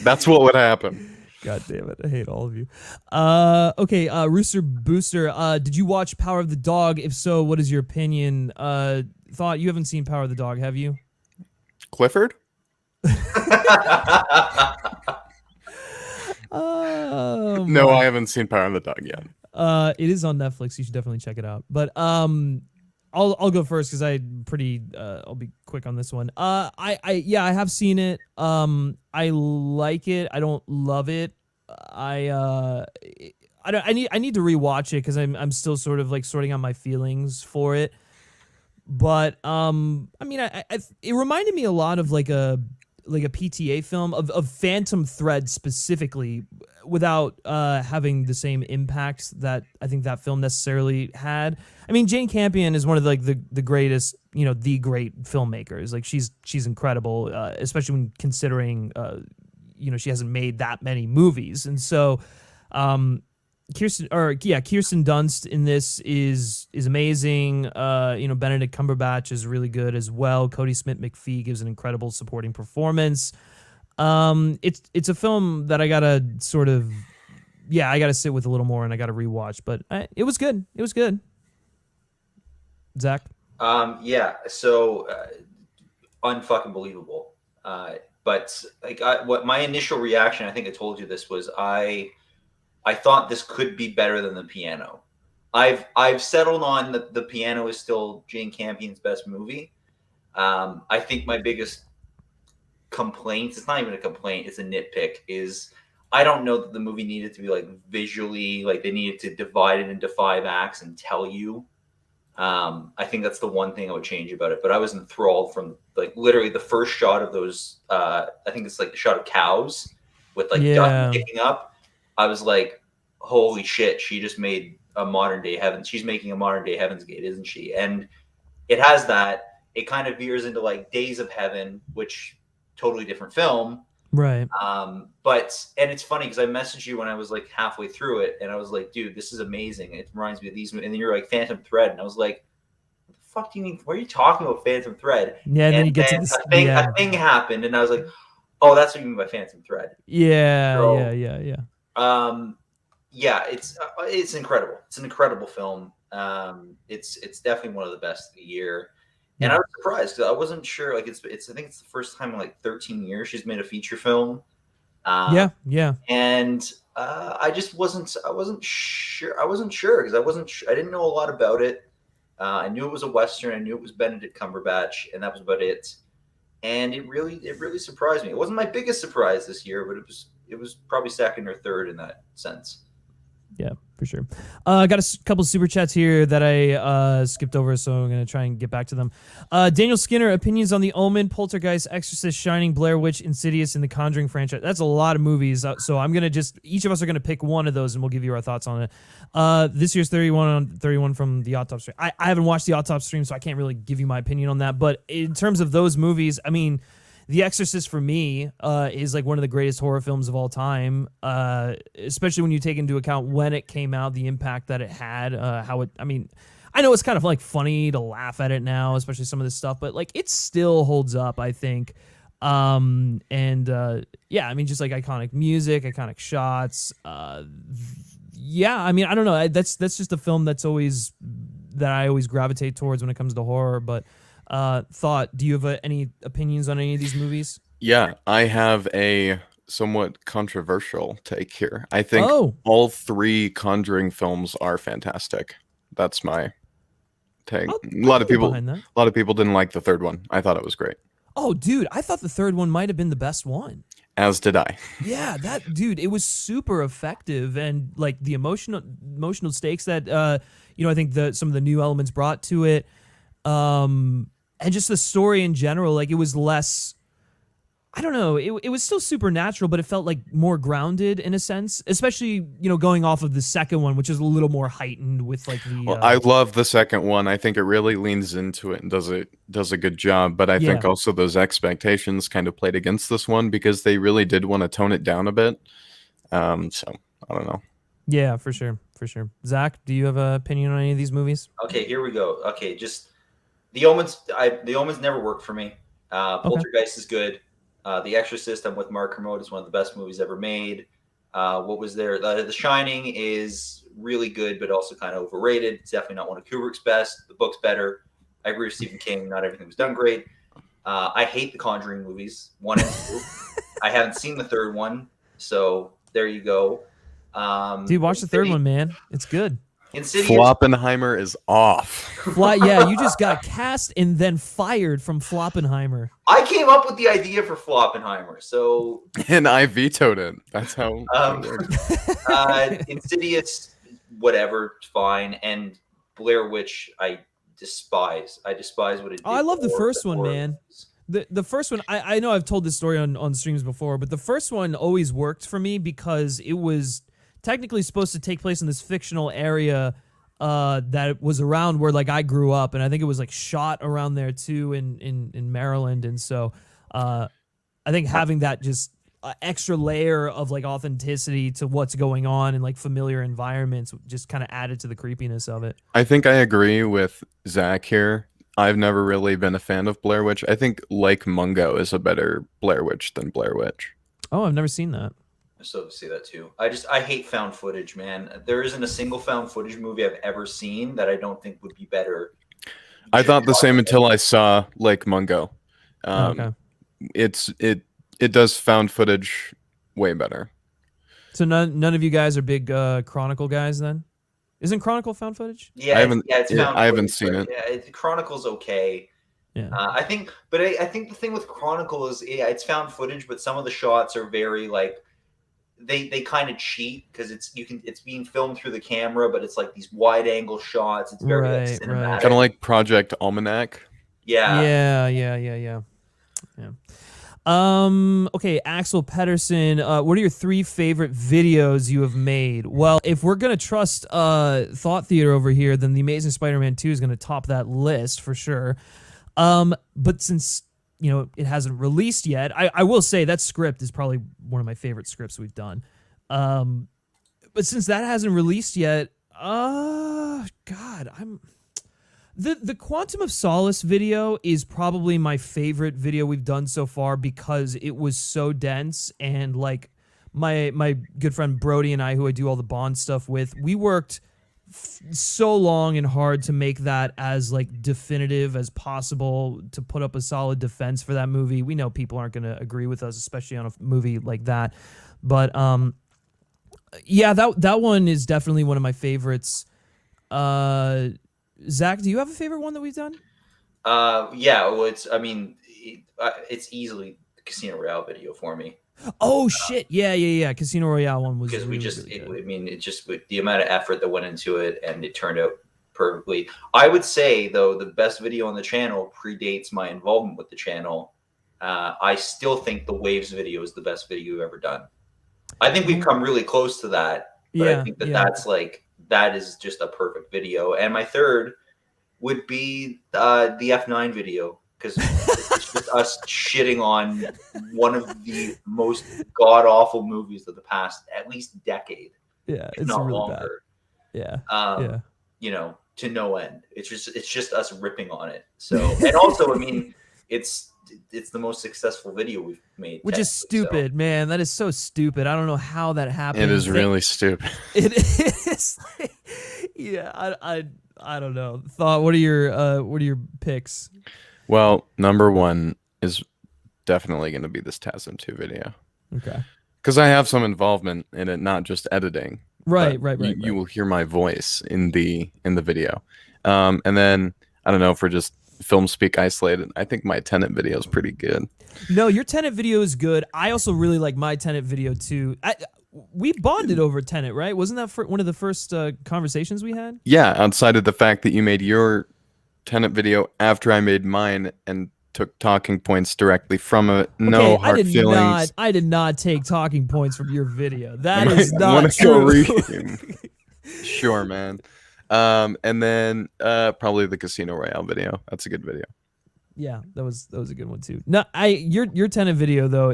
That's what would happen. God damn it, I hate all of you. Okay, Rooster Booster, did you watch Power of the Dog? If so, what is your opinion? Thought, you haven't seen Power of the Dog, have you? Clifford? No, I haven't seen Power of the Dog yet. It is on Netflix. You should definitely check it out. But I'll go first because I'll be quick on this one. I have seen it. I like it. I don't love it. I need to rewatch it because I'm still sort of like sorting out my feelings for it. But I mean, it reminded me a lot of like a PTA film of Phantom Thread specifically, without having the same impact that I think that film necessarily had. I mean, Jane Campion is one of the greatest, the great filmmakers. Like she's incredible, especially when considering, she hasn't made that many movies. And so, Kirsten Dunst in this is amazing. Benedict Cumberbatch is really good as well. Cody Smith-McPhee gives an incredible supporting performance. It's a film that I gotta sit with a little more, and I gotta rewatch. But it was good. It was good. Zach. So unfucking believable. But like what my initial reaction, I think I told you this, was I thought this could be better than The Piano. I've settled on the Piano is still Jane Campion's best movie. I think my biggest complaint, it's not even a complaint, it's a nitpick, is I don't know that the movie needed to be like visually, like they needed to divide it into 5 acts and tell you. I think that's the one thing I would change about it. But I was enthralled from like literally the first shot of those. I think it's like the shot of cows with like duck picking up. I was like, holy shit, she just made a modern day heaven. She's making a modern day Heaven's Gate, isn't she? And it has that. It kind of veers into like Days of Heaven, which totally different film. Right. And it's funny because I messaged you when I was like halfway through it, and I was like, dude, this is amazing. It reminds me of these. And then you're like Phantom Thread, and I was like, what the fuck do you mean? What are you talking about, Phantom Thread? Yeah, and then you get to this a thing happened, and I was like, oh, that's what you mean by Phantom Thread. Yeah, so, yeah. It's incredible. It's an incredible film. It's definitely one of the best of the year. And I was surprised because I wasn't sure. Like I think it's the first time in like 13 years she's made a feature film. And I just wasn't sure. I wasn't sure because I didn't know a lot about it. I knew it was a Western. I knew it was Benedict Cumberbatch, and that was about it. And it really surprised me. It wasn't my biggest surprise this year, but it was probably second or third in that sense. Yeah, for sure. I got a couple super chats here that I skipped over, so I'm going to try and get back to them. Daniel Skinner, opinions on The Omen, Poltergeist, Exorcist, Shining, Blair Witch, Insidious, and the Conjuring franchise. That's a lot of movies, so I'm going to each of us are going to pick one of those, and we'll give you our thoughts on it. This year's 31 from the Autopsy Stream. I haven't watched the Autopsy Stream, so I can't really give you my opinion on that, but in terms of those movies, I mean, The Exorcist for me is like one of the greatest horror films of all time, especially when you take into account when it came out, the impact that it had, I I know it's kind of like funny to laugh at it now, especially some of this stuff, but like it still holds up, I think. Yeah, I mean, just like iconic music, iconic shots. Yeah, I mean, I don't know. That's just a film that I always gravitate towards when it comes to horror. But do you have any opinions on any of these movies? Yeah, I have a somewhat controversial take here. I think Oh. all 3 Conjuring films are fantastic. That's my take. A lot of people didn't like the 3rd one. I thought it was great. Oh, dude, I thought the 3rd one might have been the best one. As did I. Yeah, it was super effective, and like the emotional stakes that I think some of the new elements brought to it, and just the story in general, like it was less. I don't know. It was still supernatural, but it felt like more grounded in a sense, especially, going off of the second one, which is a little more heightened with like the. Well, I love the second one. I think it really leans into it and does a good job. But I think also those expectations kind of played against this one because they really did want to tone it down a bit. So I don't know. Yeah, for sure. Zach, do you have an opinion on any of these movies? Okay, here we go. Okay, just The Omens. The Omens never worked for me. Poltergeist is good. The Exorcist, I'm with Mark Kermode, is one of the best movies ever made. What was there? The Shining is really good, but also kind of overrated. It's definitely not one of Kubrick's best. The book's better. I agree with Stephen King. Not everything was done great. I hate the Conjuring movies, 1 and 2. I haven't seen the 3rd one, so there you go. Dude, watch the 3rd one, man. It's good. Insidious. Floppenheimer is off. Yeah, you just got cast and then fired from Floppenheimer. I came up with the idea for Floppenheimer, so and I vetoed it. That's how. Insidious, whatever, fine, and Blair Witch, I despise. I despise what it did. Oh, I love the first one, man. The first one, I know I've told this story on streams before, but the first one always worked for me because it was technically supposed to take place in this fictional area that was around where like I grew up, and I think it was like shot around there too in Maryland, and so I think having that just extra layer of like authenticity to what's going on in like familiar environments just kind of added to the creepiness of it. I think I agree with Zach here. I've never really been a fan of Blair Witch. I think Lake Mungo is a better Blair Witch than Blair Witch. Oh, I've never seen that. I still see that too. I hate found footage, man. There isn't a single found footage movie I've ever seen that I don't think would be better. I thought the same until I saw Lake Mungo. Okay. It does found footage way better. So none of you guys are big Chronicle guys then? Isn't Chronicle found footage? Yeah, it's found I haven't footage, seen it. Yeah, Chronicle's okay. Yeah. I think the thing with Chronicle is it's found footage, but some of the shots are very like they kind of cheat because it's being filmed through the camera, but it's like these wide angle shots. It's very like, cinematic. Kind of like Project Almanac. Yeah. Okay, Axel Pedersen, what are your 3 favorite videos you have made? Well, if we're gonna trust Thought Theater over here, then The Amazing Spider-Man 2 is gonna top that list for sure. But since it hasn't released yet, I will say that script is probably one of my favorite scripts we've done. But since that hasn't released yet, The Quantum of Solace video is probably my favorite video we've done so far because it was so dense, and like my good friend Brody and I, who I do all the Bond stuff with, we worked so long and hard to make that as like definitive as possible to put up a solid defense for that movie. We know people aren't going to agree with us, especially on a movie like that, but yeah, that one is definitely one of my favorites. Zach, do you have a favorite one that we've done? Yeah, well, it's easily the Casino Royale video for me. Oh shit! Yeah. Casino Royale one was because really it just with the amount of effort that went into it, and it turned out perfectly. I would say though the best video on the channel predates my involvement with the channel. I still think the Waves video is the best video we've ever done. I think we've come really close to that, but I think that is just a perfect video. And my third would be the F9 video, because it's just us shitting on one of the most god-awful movies of the past at least decade. Yeah, if not really longer. Bad. Yeah. You know, to no end. It's just us ripping on it. So, and also, I mean, it's the most successful video we've made, which is stupid, man. That is so stupid. I don't know how that happened. It is really stupid. It is. Like, yeah, I don't know. Thought. What are your picks? Well, number one is definitely going to be this TASM 2 video. Okay. Because I have some involvement in it, not just editing. Right. You will hear my voice in the video. And then I don't know, for just FilmSpeak isolated, I think my Tenet video is pretty good. No, your Tenet video is good. I also really like my Tenet video too. We bonded over Tenet, right? Wasn't that one of the first conversations we had? Yeah, outside of the fact that you made your Tenet video after I made mine and took talking points directly from it. No okay, hard feelings. I did not take talking points from your video. That is not true. Sure, man. And then probably the Casino Royale video. That's a good video. Yeah, that was a good one too. No, your Tenet video though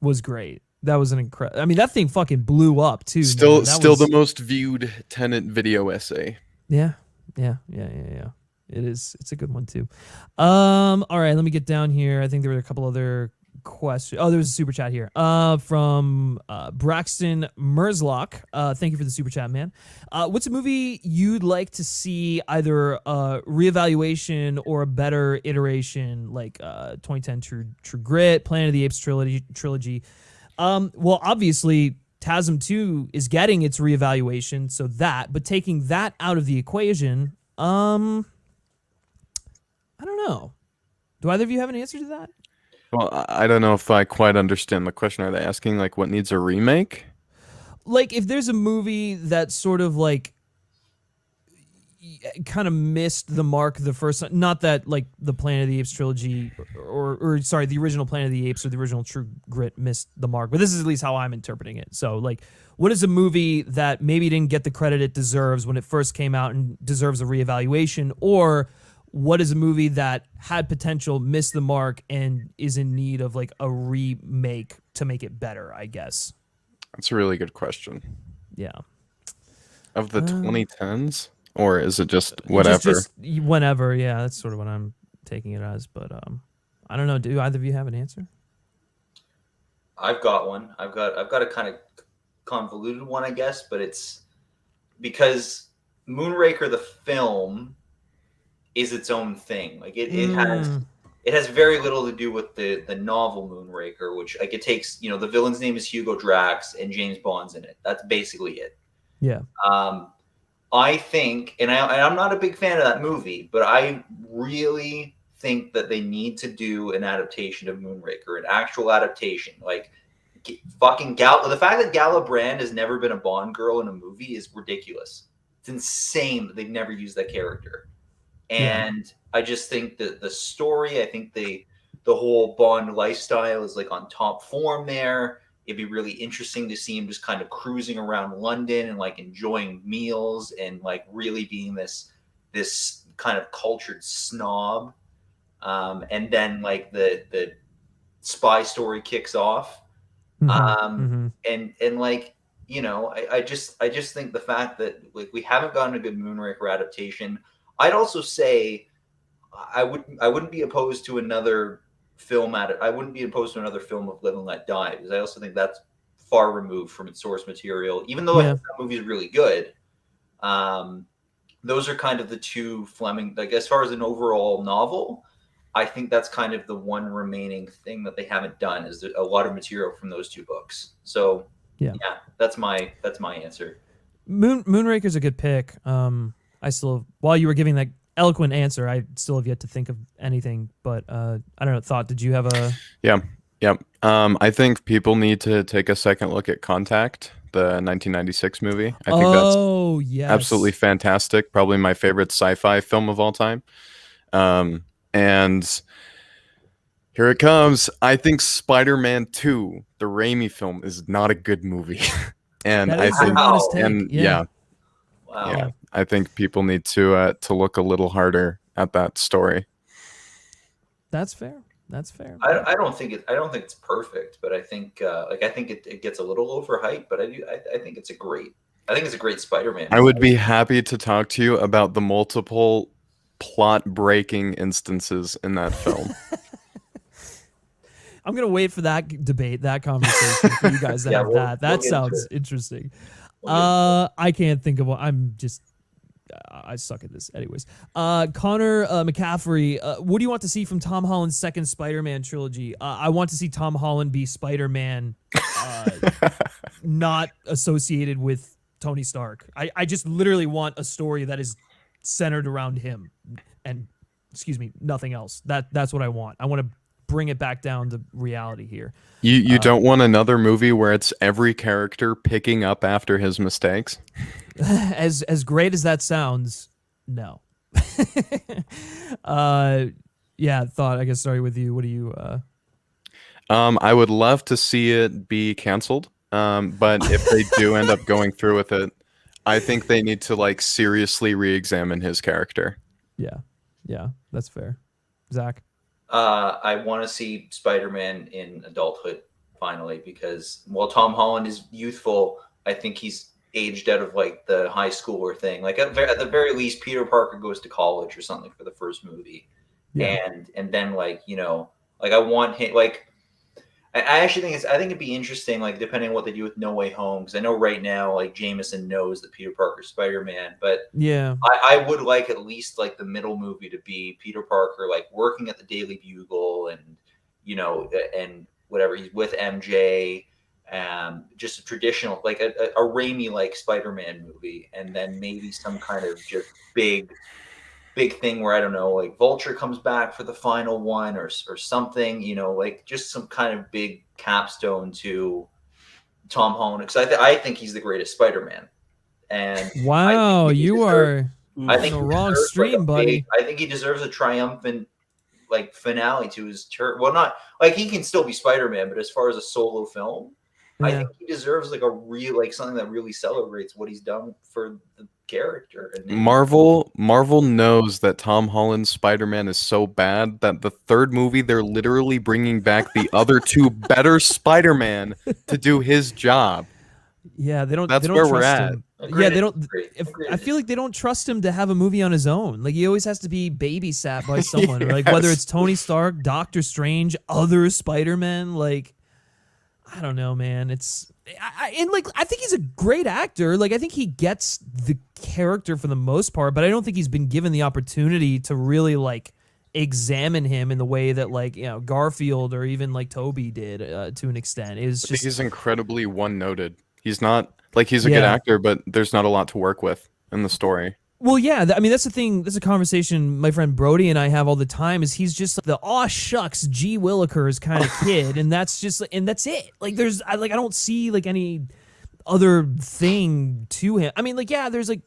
was great. That was an incredible. I mean, that thing fucking blew up too. Still the most viewed Tenet video essay. Yeah. It is. It's a good one too. All right, let me get down here. I think there were a couple other questions. Oh, there was a super chat here. From Braxton Merzlock. Thank you for the super chat, man. What's a movie you'd like to see either a reevaluation or a better iteration, like 2010 True Grit, Planet of the Apes trilogy? Well, obviously, TASM 2 is getting its reevaluation, so but taking that out of the equation, I don't know. Do either of you have an answer to that? Well, I don't know if I quite understand the question. Are they asking like what needs a remake? Like if there's a movie that sort of like kind of missed the mark the first time, not that like the Planet of the Apes trilogy or sorry, the original Planet of the Apes or the original True Grit missed the mark, but this is at least how I'm interpreting it. So like, what is a movie that maybe didn't get the credit it deserves when it first came out and deserves a reevaluation, or what is a movie that had potential, missed the mark, and is in need of like a remake to make it better, I guess? That's a really good question. Yeah. Of the 2010s? Or is it just whatever? Just whenever, yeah. That's sort of what I'm taking it as. But I don't know. Do either of you have an answer? I've got one. I've got a kind of convoluted one, I guess, but it's because Moonraker the film is its own thing. Like it has very little to do with the novel Moonraker, which like it takes, the villain's name is Hugo Drax and James Bond's in it. That's basically it. Yeah. I think, and I'm not a big fan of that movie, but I really think that they need to do an adaptation of Moonraker, an actual adaptation. Like fucking the fact that Gala Brand has never been a Bond girl in a movie is ridiculous. It's insane that they've never used that character. And I just think that the story, I think the whole Bond lifestyle is like on top form there. It'd be really interesting to see him just kind of cruising around London and like enjoying meals and like really being this kind of cultured snob. And then like the spy story kicks off. And like, I just think the fact that like we haven't gotten a good Moonraker adaptation. I'd also say I wouldn't be opposed to another film I wouldn't be opposed to another film of Live and Let Die, because I also think that's far removed from its source material. Even though I think that movie is really good, those are kind of the two Fleming. Like as far as an overall novel, I think that's kind of the one remaining thing that they haven't done is a lot of material from those two books. So yeah, that's my answer. Moonraker's a good pick. While you were giving that eloquent answer, I still have yet to think of anything, but I don't know. Thought, did you have a? Yeah. I think people need to take a second look at Contact, the 1996 movie. I think that's absolutely fantastic. Probably my favorite sci-fi film of all time. And here it comes. I think SpiderMan 2, the Raimi film, is not a good movie. And I think, Wow. I think people need to look a little harder at that story. That's fair. I don't think it's perfect, but I think it gets a little overhyped, but I think it's a great I think it's a great Spider-Man. I would be happy to talk to you about the multiple plot-breaking instances in that film. I'm gonna wait for that debate, that conversation for you guys to have that. That sounds interesting. I can't think of what. I suck at this. Anyways, Connor McCaffrey, what do you want to see from Tom Holland's second Spider-Man trilogy? I want to see Tom Holland be Spider-Man, not associated with Tony Stark. I just literally want a story that is centered around him, and nothing else. That's what I want. I want to bring it back down to reality here. You don't want another movie where it's every character picking up after his mistakes? As great as that sounds, no. Yeah, Thought, I guess starting with you. What do you I would love to see it be canceled. But if they do end up going through with it, I think they need to like seriously re-examine his character. Yeah, that's fair. Zach? I want to see Spider-Man in adulthood finally, because while Tom Holland is youthful, I think he's aged out of like the high schooler thing. Like at the very least, Peter Parker goes to college or something for the first movie, and then like like I want him like. I actually think I think it'd be interesting, like depending on what they do with No Way Home, because I know right now, like Jameson knows that Peter Parker's Spider-Man, but I would like at least like the middle movie to be Peter Parker like working at the Daily Bugle, and and whatever, he's with MJ, just a traditional like a Raimi like Spider-Man movie, and then maybe some kind of just big thing where I don't know, like Vulture comes back for the final one or something, like just some kind of big capstone to Tom Holland, because I think he's the greatest Spider-Man. And wow, you are on the wrong stream, buddy. I think he deserves a triumphant like finale to his tour. Well, not like he can still be Spider-Man, but as far as a solo film, I think he deserves like a real like something that really celebrates what he's done for the character. And Marvel knows that Tom Holland's Spider-Man is so bad that the third movie they're literally bringing back the other two better Spider-Man to do his job. Yeah, they don't. That's they don't where trust we're at. him. Yeah, they don't. I feel like they don't trust him to have a movie on his own. Like he always has to be babysat by someone, or like whether it's Tony Stark, Doctor Strange, other Spider-Man. Like I don't know, man. I think he's a great actor. Like I think he gets the character for the most part, but I don't think he's been given the opportunity to really like examine him in the way that like Garfield or even like Toby did to an extent. I think he's incredibly one-noted. He's not like he's a good actor, but there's not a lot to work with in the story. Well, yeah, I mean that's the thing. That's a conversation my friend Brody and I have all the time. Is he's just the aw shucks G Willikers kind of kid, and that's it. Like I don't see like any other thing to him. I mean, like there's like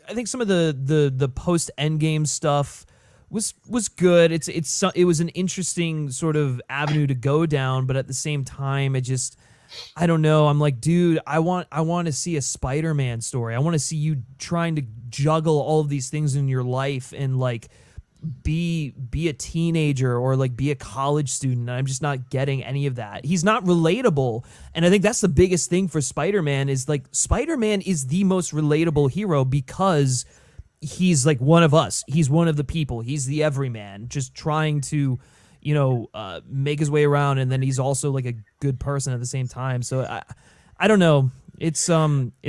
I think some of the post Endgame stuff was good. It was an interesting sort of avenue to go down, but at the same time, I don't know. I'm like, dude, I want to see a Spider-Man story. I want to see you trying to juggle all of these things in your life and like be a teenager or like be a college student. I'm just not getting any of that. He's not relatable. And I think that's the biggest thing for Spider-Man is like Spider-Man is the most relatable hero because he's like one of us. He's one of the people. He's the everyman just trying to make his way around, and then he's also like a good person at the same time. So I don't know. It's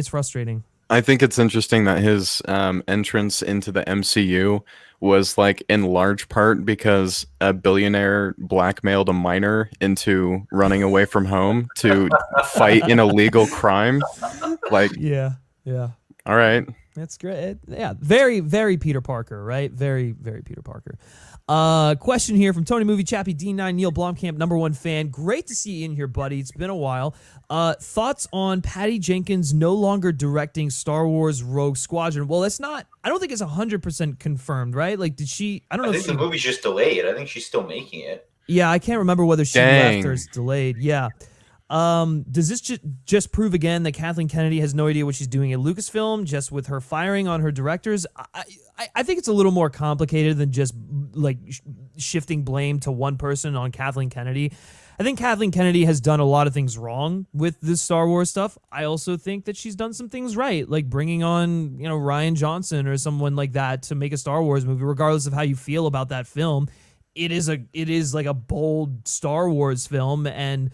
frustrating. I think it's interesting that his entrance into the MCU was like in large part because a billionaire blackmailed a minor into running away from home to fight an illegal crime. Like, yeah. All right. That's great. Yeah, very, very Peter Parker, right? Very, very Peter Parker. Question here from Tony Movie Chappie D9 Neil Blomkamp, #1 fan. Great to see you in here, buddy. It's been a while. Thoughts on Patty Jenkins no longer directing Star Wars Rogue Squadron? Well, that's not. I don't think it's 100% confirmed, right? Like, did she? I don't know. I think the movie's just delayed. I think she's still making it. Yeah, I can't remember whether she left or it's delayed. Yeah. Does this just prove again that Kathleen Kennedy has no idea what she's doing at Lucasfilm, just with her firing on her directors? I think it's a little more complicated than just like shifting blame to one person on Kathleen Kennedy. I think Kathleen Kennedy has done a lot of things wrong with this Star Wars stuff. I also think that she's done some things right, like bringing on, you know, Rian Johnson or someone like that to make a Star Wars movie, regardless of how you feel about that film. It is like a bold Star Wars film, and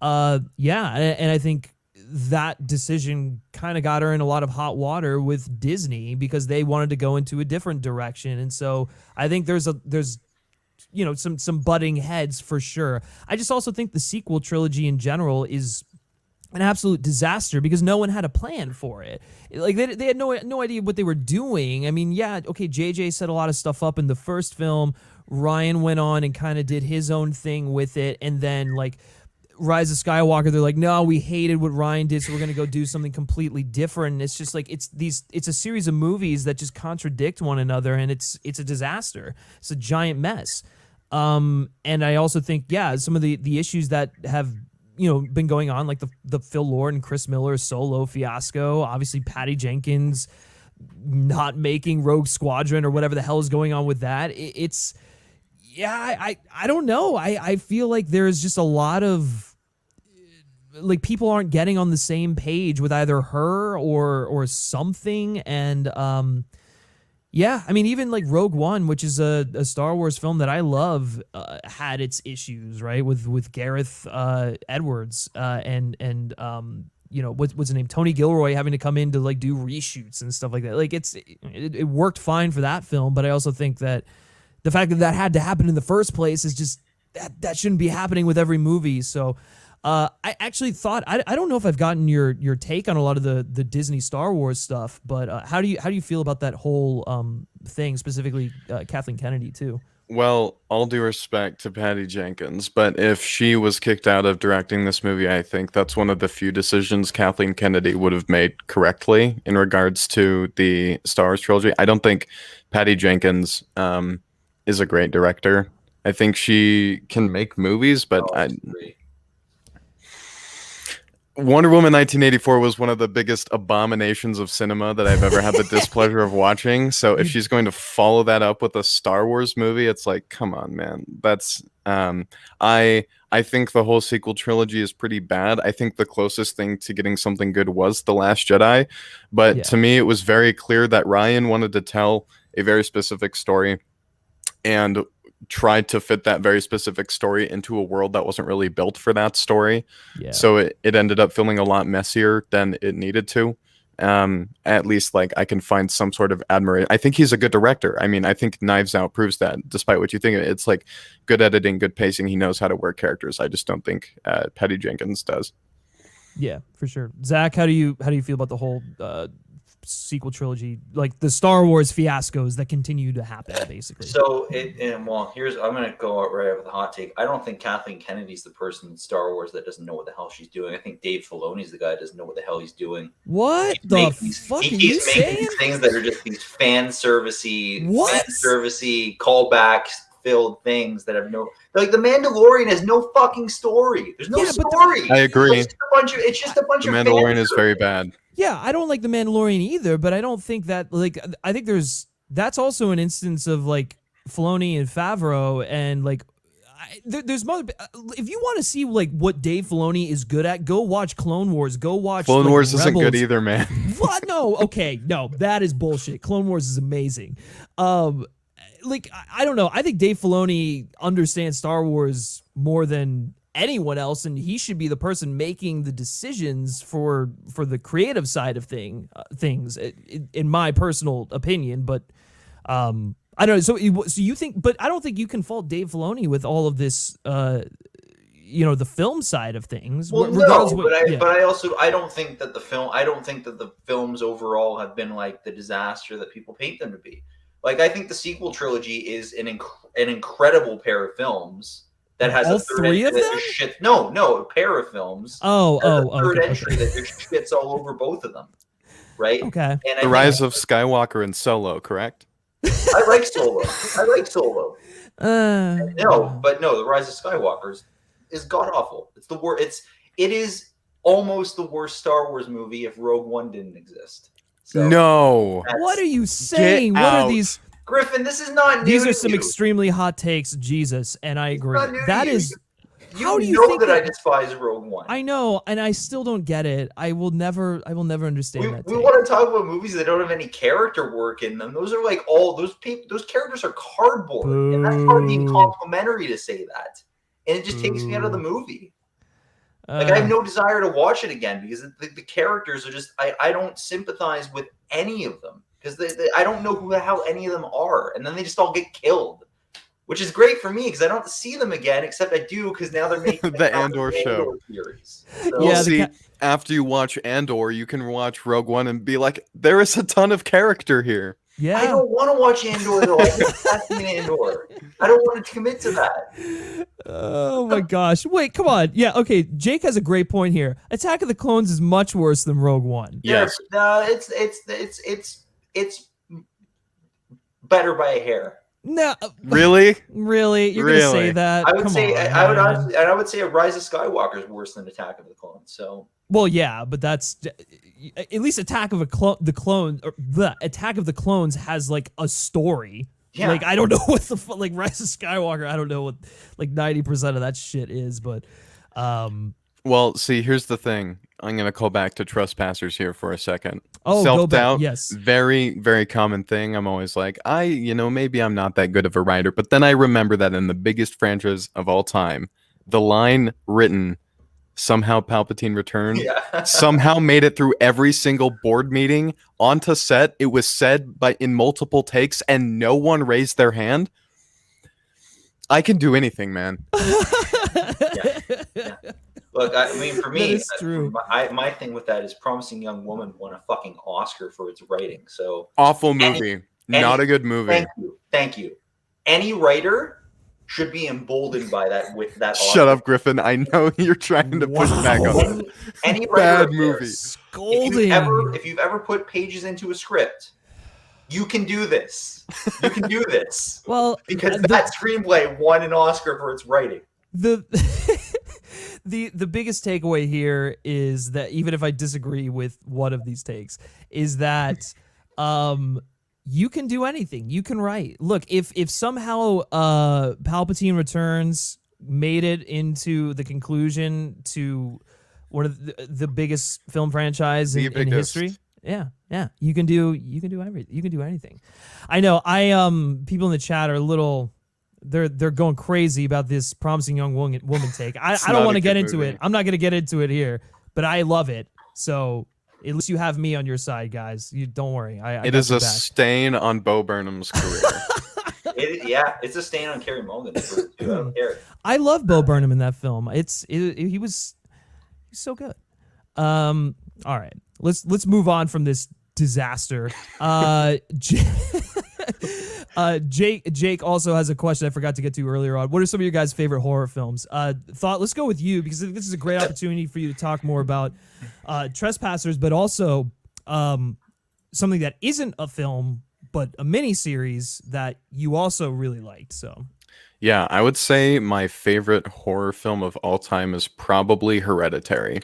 and I think that decision kind of got her in a lot of hot water with Disney because they wanted to go into a different direction. And so I think there's you know, some butting heads for sure. I just also think the sequel trilogy in general is an absolute disaster because no one had a plan for it. Like they had no idea what they were doing. I mean, yeah, okay, JJ set a lot of stuff up in the first film. Ryan went on and kind of did his own thing with it, and then like Rise of Skywalker, they're like, no, we hated what Ryan did, so we're gonna go do something completely different. And it's just like it's a series of movies that just contradict one another, and it's a disaster. It's a giant mess. And I also think, yeah, some of the issues that have, you know, been going on, like the Phil Lord and Chris Miller Solo fiasco, obviously Patty Jenkins not making Rogue Squadron or whatever the hell is going on with that. I don't know. I feel like there's just a lot of, like, people aren't getting on the same page with either her or something. And I mean, even like Rogue One, which is a Star Wars film that I love, had its issues, right, with Gareth Edwards and you know, what's his name, Tony Gilroy, having to come in to like do reshoots and stuff like that. Like it worked fine for that film, but I also think that the fact that had to happen in the first place is just that shouldn't be happening with every movie. So I actually thought, I don't know if I've gotten your take on a lot of the Disney Star Wars stuff, but how do you feel about that whole thing, specifically Kathleen Kennedy too? Well, all due respect to Patty Jenkins, but if she was kicked out of directing this movie, I think that's one of the few decisions Kathleen Kennedy would have made correctly in regards to the Star Wars trilogy. I don't think Patty Jenkins is a great director. I think she can make movies, but Wonder Woman 1984 was one of the biggest abominations of cinema that I've ever had the displeasure of watching. So if she's going to follow that up with a Star Wars movie, it's like, come on, man. That's I think the whole sequel trilogy is pretty bad. I think the closest thing to getting something good was The Last Jedi. But to me, it was very clear that Ryan wanted to tell a very specific story and tried to fit that very specific story into a world that wasn't really built for that story. So it ended up feeling a lot messier than it needed to. At least, like, I can find some sort of admiration. I think he's a good director. I mean, I think Knives Out proves that, despite what you think. It's like good editing, good pacing. He knows how to work characters. I just don't think Patty Jenkins does. Yeah, for sure. Zach, how do you feel about the whole sequel trilogy, like the Star Wars fiascos that continue to happen, basically? So I'm going to go out right over the hot take. I don't think Kathleen Kennedy's the person in Star Wars that doesn't know what the hell she's doing. I think Dave Filoni's the guy that doesn't know what the hell he's doing. What the fuck are you saying? These things that are just these fan servicey callbacks filled things that have no, like, The Mandalorian has no fucking story. There's no story. I agree. It's just a bunch of The Mandalorian is very bad. Yeah, I don't like The Mandalorian either, but I don't think that, like, I think that's also an instance of, like, Filoni and Favreau, and, like, there's more. If you want to see, like, what Dave Filoni is good at, go watch Clone Wars. Go watch Clone Wars isn't good either, man. What? No, okay, no, that is bullshit. Clone Wars is amazing. Like, I don't know. I think Dave Filoni understands Star Wars more than anyone else, and he should be the person making the decisions for the creative side of things, in my personal opinion. But I don't know. So you think? But I don't think you can fault Dave Filoni with all of this. You know, the film side of things. Well, no, but I don't think that the films overall have been like the disaster that people paint them to be. Like, I think the sequel trilogy is an incredible pair of films that has all three of them. A pair of films. Third entry that there's shits all over both of them, right? Okay. And the Rise of Skywalker and Solo, correct? I like Solo. The Rise of Skywalker is god awful. It is almost the worst Star Wars movie if Rogue One didn't exist. So no. What are you saying? What are these? Griffin, this is not new. These are some extremely hot takes, Jesus, and I agree. That is How do you know think that I despise Rogue One. I know, and I still don't get it. I will never understand that. We want to talk about movies that don't have any character work in them. Those are like those characters are cardboard, and that's part of being complimentary to say that. And it just takes me out of the movie. Like I have no desire to watch it again because the characters are just I don't sympathize with any of them because I don't know how any of them are, and then they just all get killed, which is great for me because I don't see them again, except I do because now they're making the Andor show series. So, yeah, after you watch Andor, you can watch Rogue One and be like, there is a ton of character here. Yeah, I don't want to watch Andor though. Andor. I don't want to commit to that. Oh my gosh! Wait, come on. Yeah, okay. Jake has a great point here. Attack of the Clones is much worse than Rogue One. Yes, it's better by a hair. No, really, you're gonna say that? I would say a Rise of Skywalker is worse than Attack of the Clones. So. Well, yeah, but that's at least Attack of the Attack of the Clones has like a story. Yeah. Like I don't know what the like Rise of Skywalker. I don't know what like 90% of that shit is, but. Well, see, here's the thing. I'm gonna call back to Trespassers here for a second. Oh, self-doubt, yes, very, very common thing. I'm always like, maybe I'm not that good of a writer, but then I remember that in the biggest franchise of all time, the line written. Somehow Palpatine returned, somehow made it through every single board meeting onto set. It was said in multiple takes and no one raised their hand. I can do anything, man. Yeah. Look, I mean, for me, true. My thing with that is Promising Young Woman won a fucking Oscar for its writing. So awful movie. Not a good movie. Thank you. Any writer should be emboldened by that with that. Shut up, Griffin. I know you're trying to push back on any bad movie. Scolding. If you've ever put pages into a script, you can do this. You can do this. Well, because that screenplay won an Oscar for its writing. The biggest takeaway here is that even if I disagree with one of these takes, is that you can do anything. You can write. Look, if somehow Palpatine Returns made it into the conclusion to one of the biggest film franchise in history, yeah, you can do everything. You can do anything. I know. People in the chat are a little. They're going crazy about this Promising Young Woman take. I don't want to get into it. I'm not going to get into it here, but I love it. So. At least you have me on your side, guys. You don't worry. It is a stain on Bo Burnham's career. It's a stain on Carey Mulligan's career too. I don't care. I love Bo Burnham in that film. He was so good. All right, let's move on from this disaster. Jake also has a question I forgot to get to earlier on. What are some of your guys' favorite horror films? Let's go with you because this is a great opportunity for you to talk more about Trespassers, but also something that isn't a film but a mini series that you also really liked. So, yeah, I would say my favorite horror film of all time is probably Hereditary.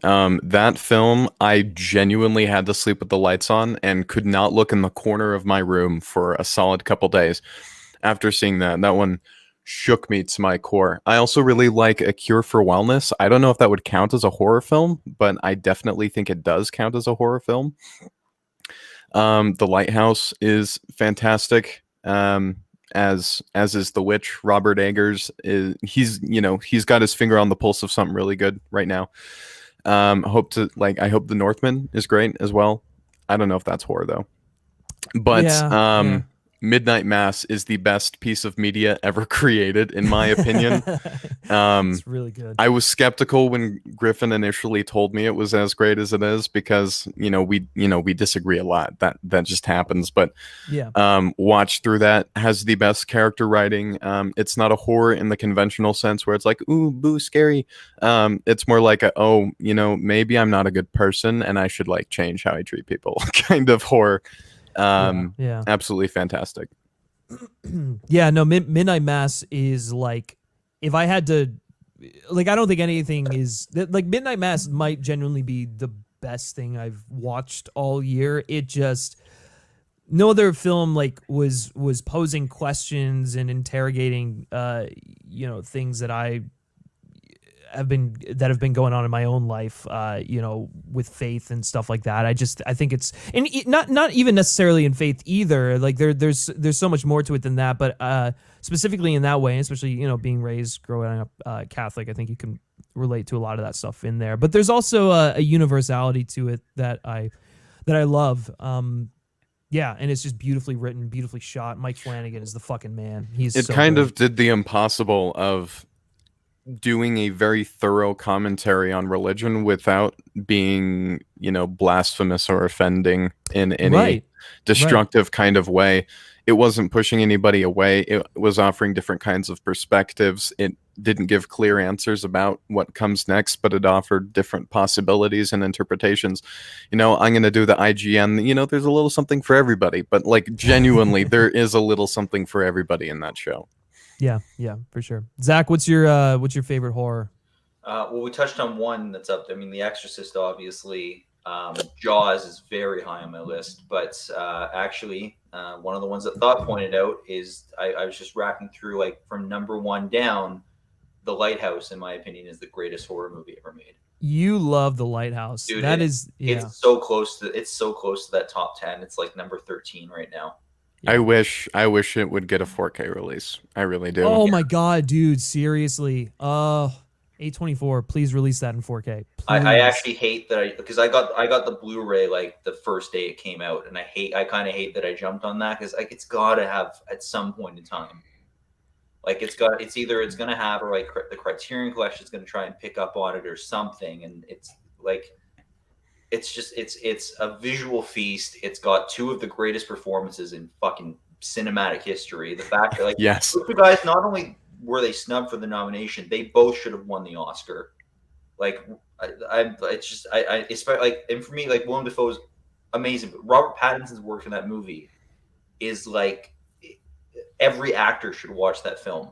That film, I genuinely had to sleep with the lights on and could not look in the corner of my room for a solid couple days after seeing that. That one shook me to my core. I also really like A Cure for Wellness. I don't know if that would count as a horror film, but I definitely think it does count as a horror film. The Lighthouse is fantastic. As is The Witch. Robert Eggers he's got his finger on the pulse of something really good right now. I hope The Northman is great as well. I don't know if that's horror though. But Midnight Mass is the best piece of media ever created, in my opinion. It's really good. I was skeptical when Griffin initially told me it was as great as it is because we disagree a lot. That just happens. But watch through that, has the best character writing. It's not a horror in the conventional sense where it's like ooh boo scary. It's more like maybe I'm not a good person and I should like change how I treat people kind of horror. Absolutely fantastic. Midnight Mass is like, if I had to, like, I don't think anything is like Midnight Mass might genuinely be the best thing I've watched all year. It just, no other film like was posing questions and interrogating things that I have been going on in my own life, with faith and stuff like that. I think it's, and not even necessarily in faith either. Like there's so much more to it than that, but specifically in that way, especially being raised growing up Catholic, I think you can relate to a lot of that stuff in there. But there's also a universality to it that I love. Yeah, and it's just beautifully written, beautifully shot. Mike Flanagan is the fucking man. It so kind good. of did the impossible of doing a very thorough commentary on religion without being, blasphemous or offending in any destructive kind of way. It wasn't pushing anybody away. It was offering different kinds of perspectives. It didn't give clear answers about what comes next, but it offered different possibilities and interpretations. I'm going to do the IGN. There's a little something for everybody, but like genuinely, there is a little something for everybody in that show. Yeah, for sure. Zach, what's your favorite horror? Well, we touched on one that's up there. I mean, The Exorcist, obviously. Jaws is very high on my list, but actually, one of the ones that Thought pointed out is I was just racking through, like, from number 1 down. The Lighthouse, in my opinion, is the greatest horror movie ever made. You love The Lighthouse. Dude, it's so close to that top 10. It's like number 13 right now. Yeah. I wish it would get a 4K release. I really do. Oh my god, dude! Seriously, A24, please release that in 4K. I actually hate that because I got the Blu-ray like the first day it came out, and I kind of hate that I jumped on that because like it's got to have at some point in time, like it's either it's gonna have or like the Criterion Collection is gonna try and pick up on it or something, and it's like. It's a visual feast. It's got 2 of the greatest performances in fucking cinematic history. The fact that like yes, the guys, not only were they snubbed for the nomination, they both should have won the Oscar. Like it's like, and for me, like Willem Dafoe's amazing, but Robert Pattinson's work in that movie is like every actor should watch that film.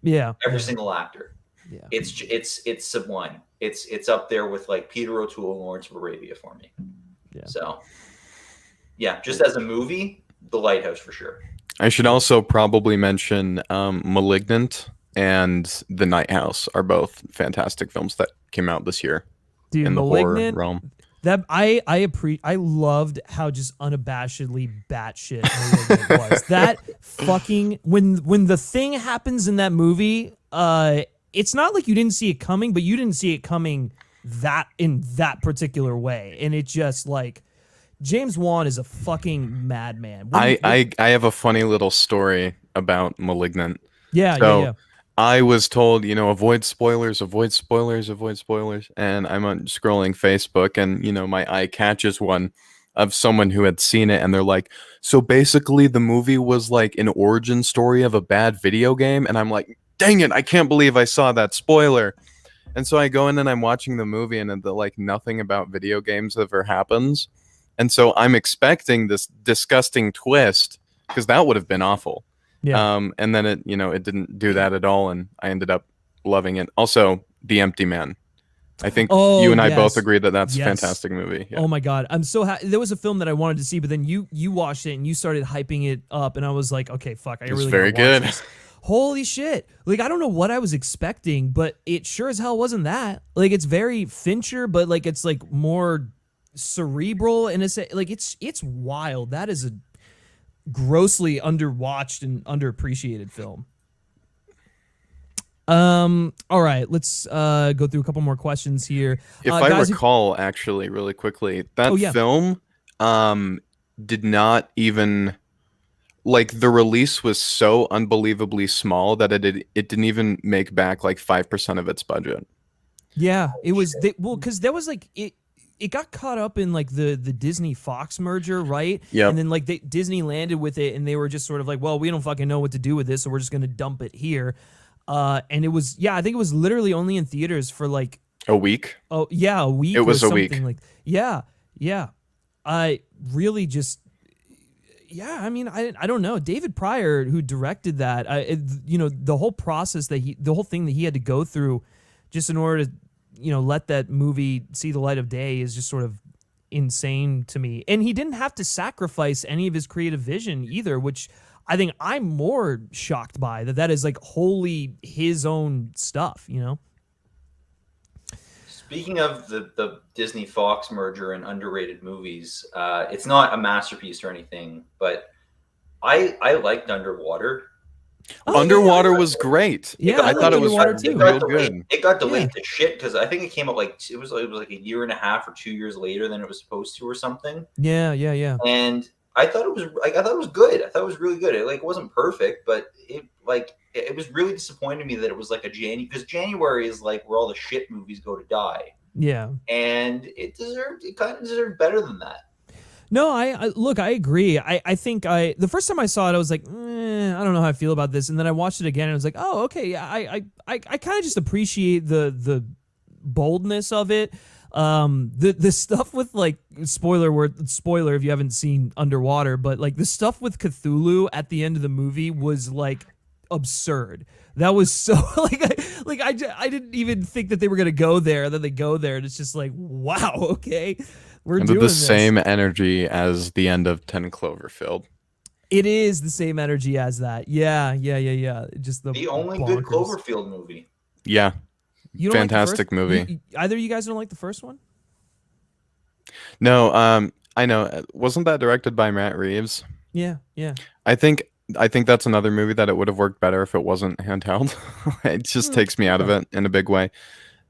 Yeah, every single actor. Yeah, it's sublime. It's up there with like Peter O'Toole and Lawrence of Arabia for me. Yeah. So, yeah, just as a movie, The Lighthouse for sure. I should also probably mention Malignant and The Night House are both fantastic films that came out this year. Dude, in the Malignant, horror realm. That I loved how just unabashedly batshit Malignant was. That fucking when the thing happens in that movie, it's not like you didn't see it coming, but you didn't see it coming in that particular way. And it just like James Wan is a fucking madman. I have a funny little story about Malignant. Yeah, so I was told, avoid spoilers, and I'm on scrolling Facebook and, my eye catches one of someone who had seen it and they're like, so basically the movie was like an origin story of a bad video game. And I'm like, dang it, I can't believe I saw that spoiler. And so I go in and I'm watching the movie and like nothing about video games ever happens. And so I'm expecting this disgusting twist because that would have been awful. Yeah. And then it didn't do that at all. And I ended up loving it. Also, The Empty Man. I think you and I both agree that that's a fantastic movie. Yeah. Oh my God. I'm so happy. There was a film that I wanted to see, but then you watched it and you started hyping it up. And I was like, okay, fuck. I really very good. This. Holy shit. Like, I don't know what I was expecting, but it sure as hell wasn't that. Like, it's very Fincher, but like, it's like more cerebral. And it's like, it's wild. That is a grossly underwatched and underappreciated film. All right, let's go through a couple more questions here. If I recall, actually, really quickly, that film did not even... Like, the release was so unbelievably small that it didn't even make back like 5% of its budget. Yeah, it was because there was like it got caught up in like the Disney Fox merger, right? Yeah. And then like Disney landed with it, and they were just sort of like, well, we don't fucking know what to do with this, so we're just gonna dump it here. And it was I think it was literally only in theaters for like a week. Oh yeah, a week. It was or a week. Like yeah. I really just. Yeah, I mean, I don't know. David Pryor, who directed that, the whole process the whole thing that he had to go through, just in order to, let that movie see the light of day is just sort of insane to me. And he didn't have to sacrifice any of his creative vision either, which I think I'm more shocked by that is like wholly his own stuff, Speaking of the Disney Fox merger and underrated movies, it's not a masterpiece or anything, but I liked Underwater. Underwater was great. Yeah, I thought it was too. real good. It got delayed to shit because I think it came out like it was like a year and a half or 2 years later than it was supposed to or something. Yeah. And I thought it was good. I thought it was really good. It wasn't perfect, but it was really disappointing to me that it was like a because January is like where all the shit movies go to die. Yeah. And it kind of deserved better than that. No, I look, I agree. I think the first time I saw it, I was like, I don't know how I feel about this. And then I watched it again and I was like, oh, okay. Yeah, I kind of just appreciate the boldness of it. The stuff with like spoiler if you haven't seen Underwater, but like the stuff with Cthulhu at the end of the movie was like absurd. That was so I didn't even think that they were gonna go there. Then they go there, and it's just like, wow, okay, we're doing the this. Same energy as the end of 10 Cloverfield. It is the same energy as that. Yeah. Just the only bonkers. good Cloverfield movie. Yeah, You don't fantastic like the first? movie. Either of you guys don't like the first one? No, I know. Wasn't that directed by Matt Reeves? Yeah. I think that's another movie that it would have worked better if it wasn't handheld. It just takes me out of it in a big way.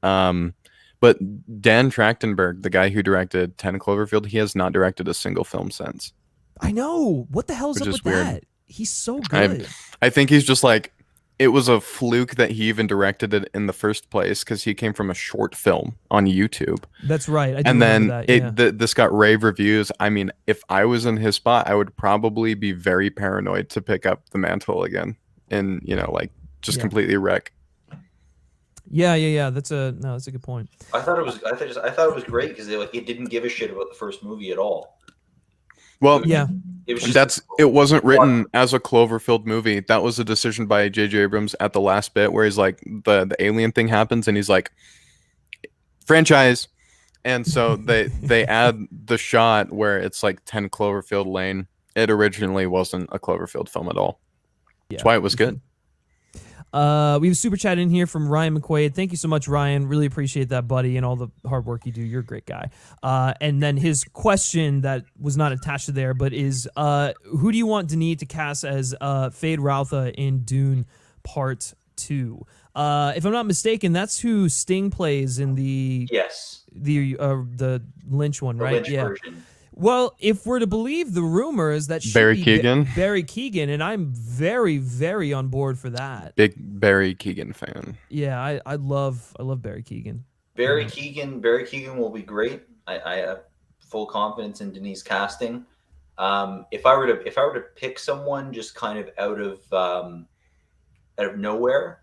But Dan Trachtenberg, the guy who directed 10 Cloverfield, he has not directed a single film since. I know. What the hell's up with that? He's so good. I think he's just like, it was a fluke that he even directed it in the first place because he came from a short film on YouTube. That's right. And then this got rave reviews. I mean, if I was in his spot, I would probably be very paranoid to pick up the mantle again and, completely wreck. Yeah. That's a good point. I thought it was great because it didn't give a shit about the first movie at all. Well, yeah, it wasn't written as a Cloverfield movie. That was a decision by J.J. Abrams at the last bit where he's like, the alien thing happens and he's like, franchise. And so they add the shot where it's like 10 Cloverfield Lane. It originally wasn't a Cloverfield film at all. Yeah. That's why it was good. We have a super chat in here from Ryan McQuaid. Thank you so much, Ryan. Really appreciate that, buddy, and all the hard work you do. You're a great guy. And then his question that was not attached to there, but is who do you want Denis to cast as Fade Routha in Dune Part 2? If I'm not mistaken, that's who Sting plays in the Lynch one, right? Lynch version. Well, if we're to believe the rumors, that should Barry be Keoghan. Barry Keoghan, and I'm very, very on board for that. Big Barry Keoghan fan. Yeah, I love Barry Keoghan. Barry Keoghan will be great. I have full confidence in Denis' casting. If I were to pick someone just kind of out of nowhere,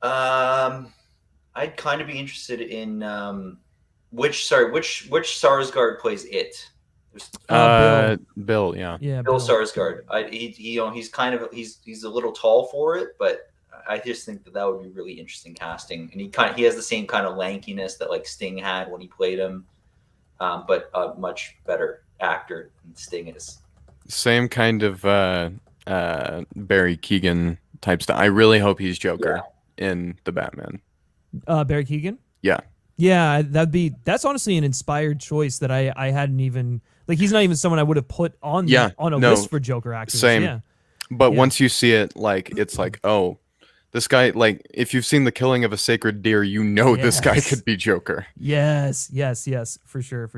I'd kind of be interested in which Sarsgaard plays it. Bill, yeah. Bill Sarsgaard. He's a little tall for it, but I just think that would be really interesting casting. And he has the same kind of lankiness that like Sting had when he played him, but a much better actor than Sting is. Same kind of Barry Keoghan type stuff. I really hope he's Joker in the Batman. Barry Keoghan? Yeah. Yeah, that's honestly an inspired choice that I hadn't even, like, he's not even someone I would have put on a list for Joker actors. Same. Yeah. But once you see it, like, it's like, oh, this guy, like, if you've seen The Killing of a Sacred Deer, this guy could be Joker. Yes, for sure.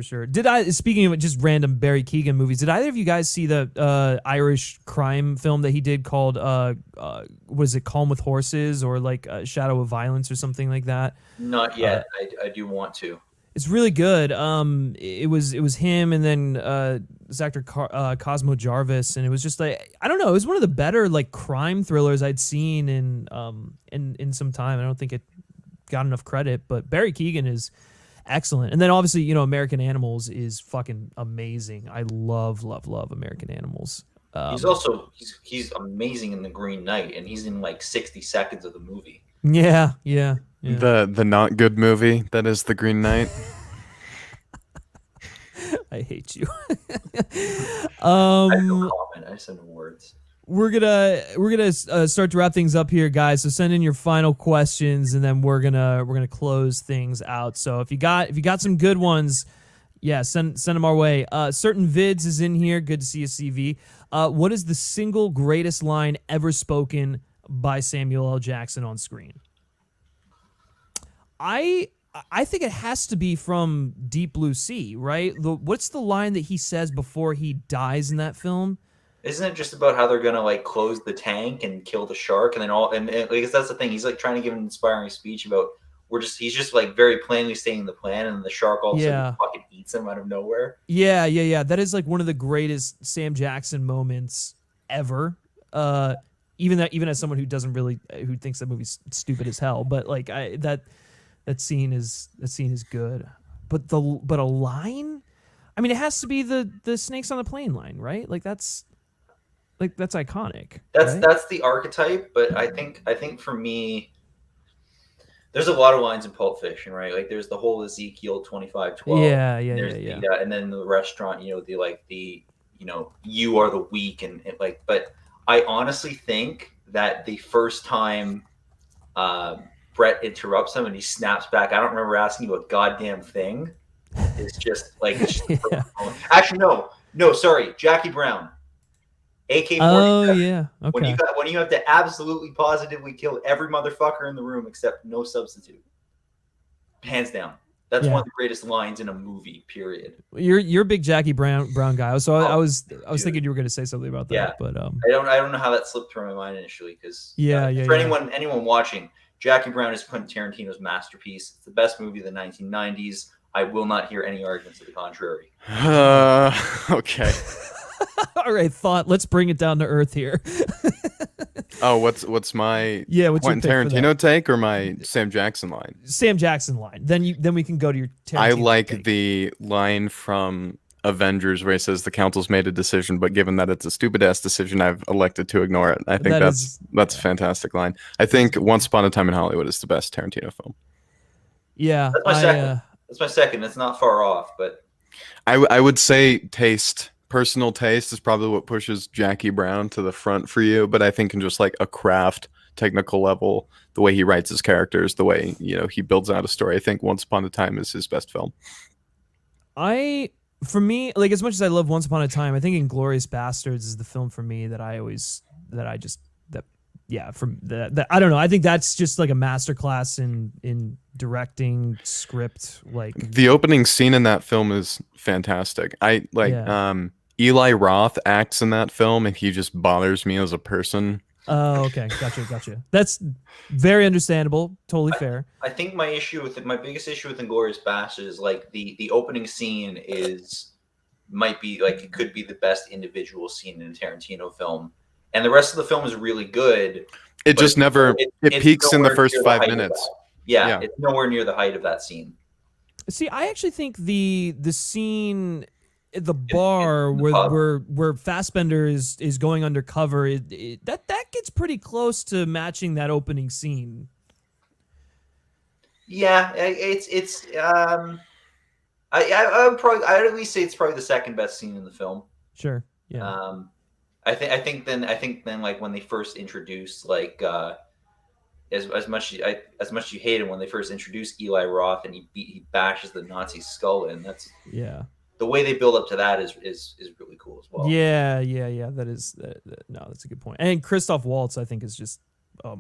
Speaking of just random Barry Keoghan movies, did either of you guys see the Irish crime film that he did called, was it Calm with Horses or like Shadow of Violence or something like that? Not yet. I do want to. It's really good. It was him and then this actor Cosmo Jarvis, and it was just like, I don't know, it was one of the better like crime thrillers I'd seen in some time. I don't think it got enough credit, but Barry Keoghan is excellent. And then obviously, American Animals is fucking amazing. I love American Animals. He's amazing in The Green Knight, and he's in like 60 seconds of the movie. Yeah. The not good movie that is The Green Knight. I hate you. I have no comment. I just have no words. we're gonna start to wrap things up here, guys. So send in your final questions, and then we're gonna close things out. So if you got some good ones, yeah, send them our way. Certain Vids is in here. Good to see you, CV. What is the single greatest line ever spoken by Samuel L. Jackson on screen? I think it has to be from Deep Blue Sea, right? What's the line that he says before he dies in that film? Isn't it just about how they're gonna like close the tank and kill the shark, and then I guess that's the thing. He's like trying to give an inspiring speech about he's just like very plainly stating the plan, and the shark all of a sudden fucking eats him out of nowhere. Yeah. That is like one of the greatest Sam Jackson moments ever. Even as someone who thinks that movie's stupid as hell, but like that scene is good. But a line, I mean, it has to be the snakes on the plane line, right? That's iconic. That's the archetype. But I think for me, there's a lot of lines in Pulp Fiction, right? Like there's the whole Ezekiel 25:12. Yeah. And then the restaurant, you are the weak and like. But I honestly think that the first time Brett interrupts him and he snaps back, I don't remember asking you a goddamn thing. It's just like, actually, no, sorry, Jackie Brown, AK-47. Oh yeah, okay. When you have to absolutely positively kill every motherfucker in the room except no substitute, hands down. That's one of the greatest lines in a movie. Period. You're a big Jackie Brown guy, so I was thinking you were going to say something about that. Yeah, but I don't know how that slipped through my mind initially because for anyone watching, Jackie Brown is Quentin Tarantino's masterpiece. It's the best movie of the 1990s. I will not hear any arguments to the contrary. Okay. All right, thought. Let's bring it down to earth here. What's my Quentin Tarantino take or my Sam Jackson line? Sam Jackson line. Then we can go to your Tarantino I like take. the line from Avengers where he says the council's made a decision, but given that it's a stupid ass decision, I've elected to ignore it. I think that's a fantastic line. I think Once Upon a Time in Hollywood is the best Tarantino film. Yeah, that's my second. That's my second. It's not far off, but I would say taste. Personal taste is probably what pushes Jackie Brown to the front for you, but I think in just like a craft technical level, the way he writes his characters, the way he builds out a story, I think Once Upon a Time is his best film. For me, like as much as I love Once Upon a Time, I think Inglourious Bastards is the film for me that I don't know. I think that's just like a masterclass in directing, script. Like the opening scene in that film is fantastic. Eli Roth acts in that film, and he just bothers me as a person. Oh, okay, gotcha. That's very understandable. Totally fair. I think my biggest issue with Inglourious Basterds is like the opening scene might be like it could be the best individual scene in a Tarantino film. And the rest of the film is really good. It just never peaks in the first 5 minutes. Yeah, it's nowhere near the height of that scene. See, I actually think the scene at the bar where Fassbender is going undercover, that gets pretty close to matching that opening scene. Yeah, I'd at least say it's probably the second best scene in the film. Sure. Yeah. I think then like when they first introduced like as much as you hate him when they first introduced Eli Roth and he bashes the Nazi skull in, that's the way they build up to that is really cool as well. Yeah. That's a good point. And Christoph Waltz I think is just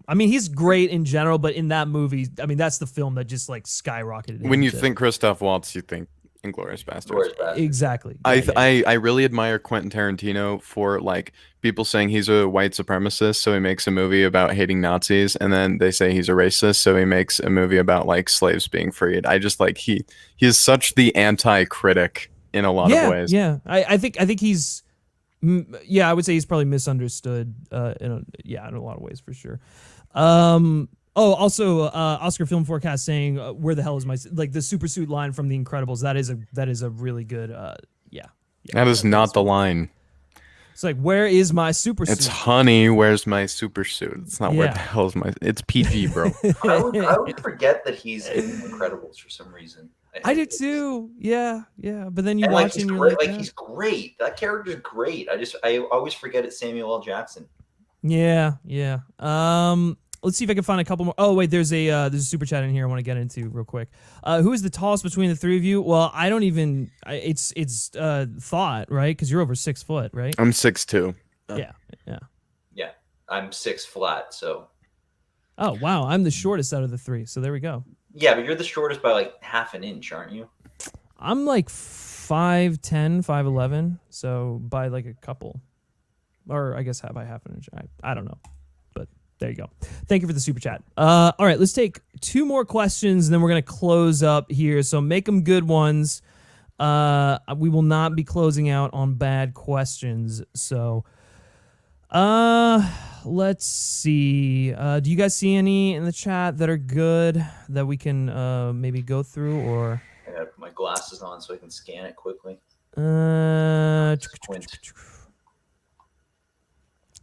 I mean he's great in general, but in that movie, I mean that's the film that just like skyrocketed. When you think Christoph Waltz, you think Inglourious Basterds. Exactly. I really admire Quentin Tarantino for like people saying he's a white supremacist, so he makes a movie about hating Nazis, and then they say he's a racist, so he makes a movie about like slaves being freed. I just like he is such the anti-critic in a lot of ways. Yeah. I think he's I would say he's probably misunderstood in a lot of ways for sure. Also, Oscar Film Forecast saying, "Where the hell is my the super suit line from The Incredibles?" That is a really good. That is not the line. It's like, where is my super suit? It's honey, where's my super suit? It's not where the hell is my. It's PG, bro. I would forget that he's in Incredibles for some reason. I do too. Yeah. But then you watch and you're like he's great. That character's great. I always forget it's Samuel L. Jackson. Yeah. Let's see if I can find a couple more. Oh wait, there's a super chat in here I want to get into real quick. Who is the tallest between the three of you? Well, I don't even. It's Thought, right? Because you're over 6 foot, right? I'm 6'2". Yeah. Yeah, I'm 6 flat, so. Oh wow, I'm the shortest out of the three. So there we go. Yeah, but you're the shortest by like half an inch, aren't you? I'm like 5'10", 5'11", so by like a couple, or I guess by half an inch. I don't know, but there you go. Thank you for the super chat. All right, let's take 2 more questions, and then we're gonna close up here. So make them good ones. We will not be closing out on bad questions. So, let's see. Do you guys see any in the chat that are good that we can maybe go through, or? I gotta put my glasses on so I can scan it quickly.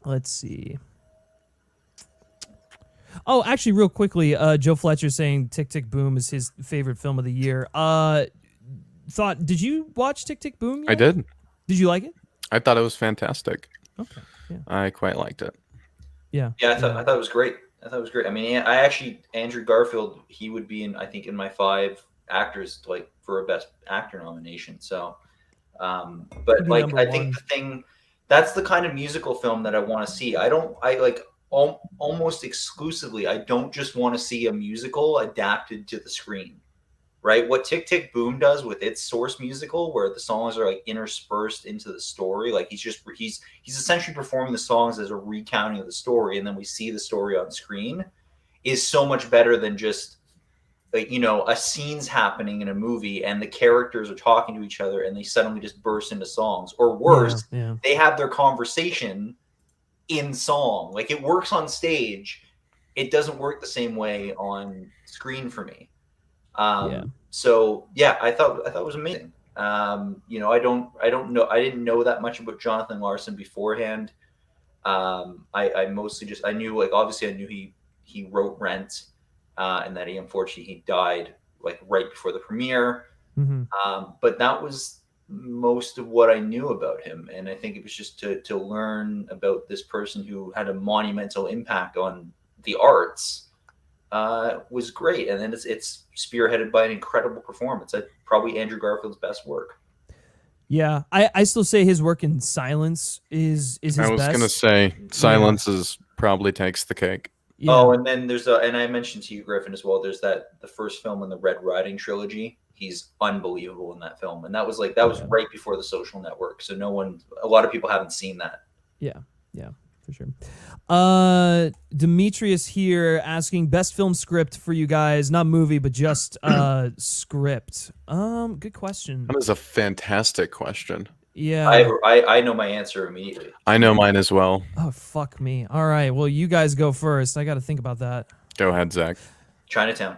Let's see. Oh, actually, real quickly, Joe Fletcher saying Tick Tick Boom is his favorite film of the year. Did you watch Tick Tick Boom yet? I did. Did you like it? I thought it was fantastic. Okay. Yeah. I quite liked it. Yeah. Yeah, I thought it was great. I mean, I actually Andrew Garfield, he would be in in my 5 actors like for a best actor nomination. So, but like I think that's the kind of musical film that I want to see. Almost exclusively, I don't just want to see a musical adapted to the screen, right? What Tick Tick Boom does with its source musical, where the songs are like interspersed into the story, like he's essentially performing the songs as a recounting of the story, and then we see the story on screen, is so much better than just like, a scene's happening in a movie and the characters are talking to each other and they suddenly just burst into songs, or worse, they have their conversation in song. Like, it works on stage, it doesn't work the same way on screen for me. So yeah, I thought it was amazing. I don't know, I didn't know that much about Jonathan Larson beforehand. I mostly I knew, like, obviously I knew he wrote Rent, and that he died like right before the premiere. But that was most of what I knew about him, and I think it was just to learn about this person who had a monumental impact on the arts was great. And then it's spearheaded by an incredible performance. Probably Andrew Garfield's best work. Yeah, I still say his work in Silence is his best. I was gonna say Silence probably takes the cake. Yeah. Oh, and then and I mentioned to you, Griffin, as well, there's the first film in the Red Riding trilogy. He's unbelievable in that film. And that was right before The Social Network. So a lot of people haven't seen that. Yeah, for sure. Demetrius here asking best film script for you guys, not movie, but just script. Good question. That is a fantastic question. Yeah, I know my answer immediately. I know mine as well. Oh, fuck me. All right, well, you guys go first. I got to think about that. Go ahead, Zach. Chinatown.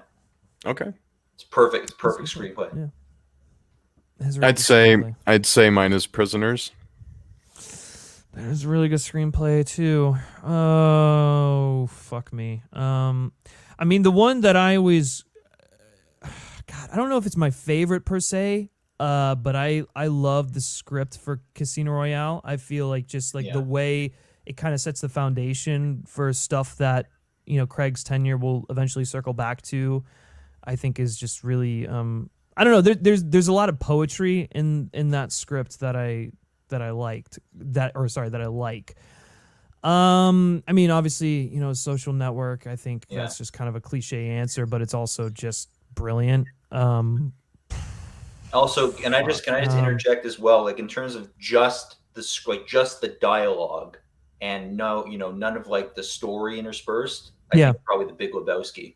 Okay. It's perfect. It's perfect screenplay. Yeah. I'd say mine is Prisoners. There's a really good screenplay too. Oh, fuck me. I mean, the one that I always, God, I don't know if it's my favorite per se. But I love the script for Casino Royale. I feel like just like the way it kind of sets the foundation for stuff that, Craig's tenure will eventually circle back to, I think is just really, I don't know. There's a lot of poetry in that script that I like. I mean, obviously, Social Network, I think that's just kind of a cliche answer, but it's also just brilliant. Also, can I just interject as well, like in terms of just the dialogue and none of like the story interspersed. I think probably The Big Lebowski.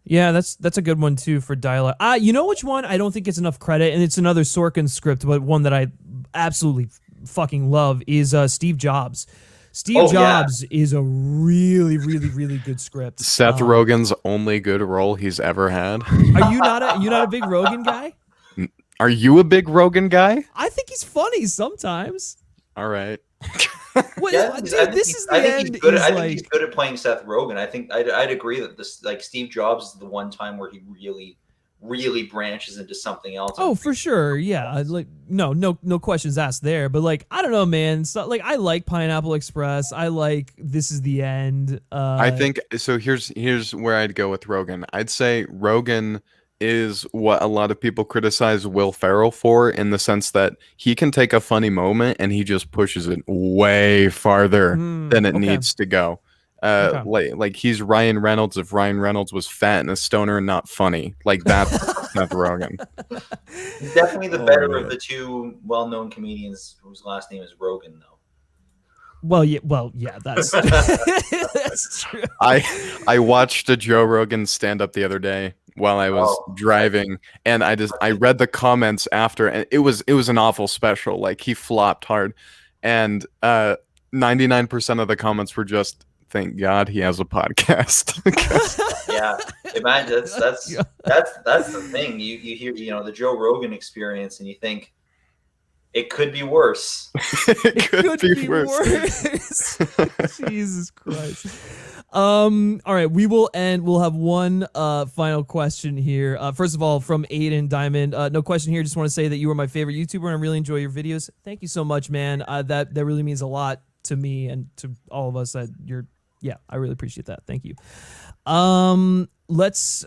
Yeah, that's a good one too for dialogue. You know which one I don't think gets enough credit, and it's another Sorkin script, but one that I absolutely fucking love is Steve Jobs. Steve Jobs is a really, really, really good script. Seth Rogen's only good role he's ever had. Are you not a big Rogen guy? Are you a big Rogen guy? I think he's funny sometimes. All right. This is the end. I think he's good at playing Seth Rogen. I think I'd agree that this, like, Steve Jobs is the one time where he really really branches into something else. Oh, for sure. Yeah. Like no questions asked there. But like, I don't know, man. So, like, I like Pineapple Express. I like This Is the End. I think so. Here's where I'd go with Rogan. I'd say Rogan is what a lot of people criticize Will Ferrell for, in the sense that he can take a funny moment and he just pushes it way farther than it needs to go. Like he's Ryan Reynolds if Ryan Reynolds was fat and a stoner and not funny. Like that's Seth Rogen. He's definitely the better of the two well-known comedians whose last name is Rogan, though. Well, yeah, that's that's true. I watched a Joe Rogan stand-up the other day while I was driving, and I read the comments after, and it was an awful special. Like, he flopped hard, and 99% of the comments were just, thank God he has a podcast. Yeah, imagine that's the thing. You hear the Joe Rogan Experience, and you think it could be worse. it could be worse. Jesus Christ. All right, we will end. We'll have one final question here. First of all, from Aiden Diamond. No question here. Just want to say that you are my favorite YouTuber, and I really enjoy your videos. Thank you so much, man. That really means a lot to me and to all of us. That yeah, I really appreciate that. Thank you. Let's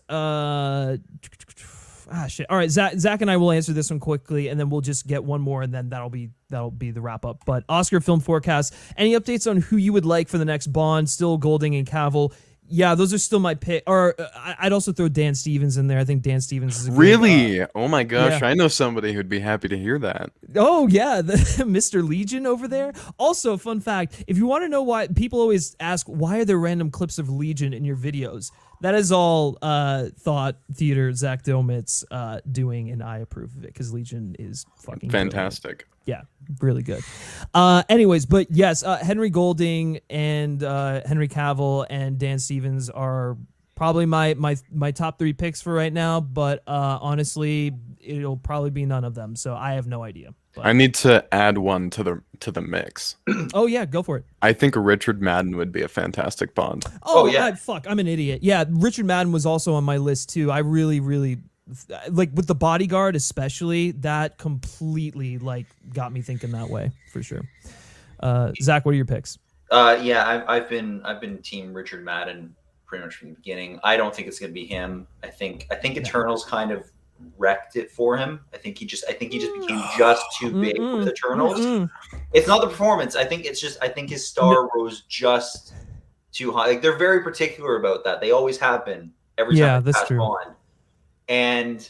shit. All right, Zach and I will answer this one quickly, and then we'll just get one more, and then that'll be the wrap up. But Oscar film forecast. Any updates on who you would like for the next Bond? Still Golding and Cavill. Yeah, those are still my pick. Or I'd also throw Dan Stevens in there. I think Dan Stevens is a really. Oh my gosh, yeah. I know somebody who'd be happy to hear that. Oh yeah, the Mr. Legion over there. Also, fun fact: if you want to know why people always ask why are there random clips of Legion in your videos, that is all Thought Theater Zach Domitz doing, and I approve of it because Legion is fucking fantastic. Brilliant. Yeah, really good. Anyways, but yes, Henry Golding and Henry Cavill and Dan Stevens are probably my top 3 picks for right now. But honestly, it'll probably be none of them. So I have no idea. But I need to add one to the mix. Oh yeah, go for it. I think Richard Madden would be a fantastic Bond. Oh yeah, fuck, I'm an idiot. Yeah, Richard Madden was also on my list too. I really like with The Bodyguard, especially, that completely like got me thinking that way for sure. Zach, what are your picks? Yeah, I've been team Richard Madden pretty much from the beginning. I don't think it's gonna be him. I think Eternals kind of wrecked it for him. I think he just became just too big with Eternals. It's not the performance. I think his star rose just too high. Like, they're very particular about that. They always have been. Every time they pass Bond. And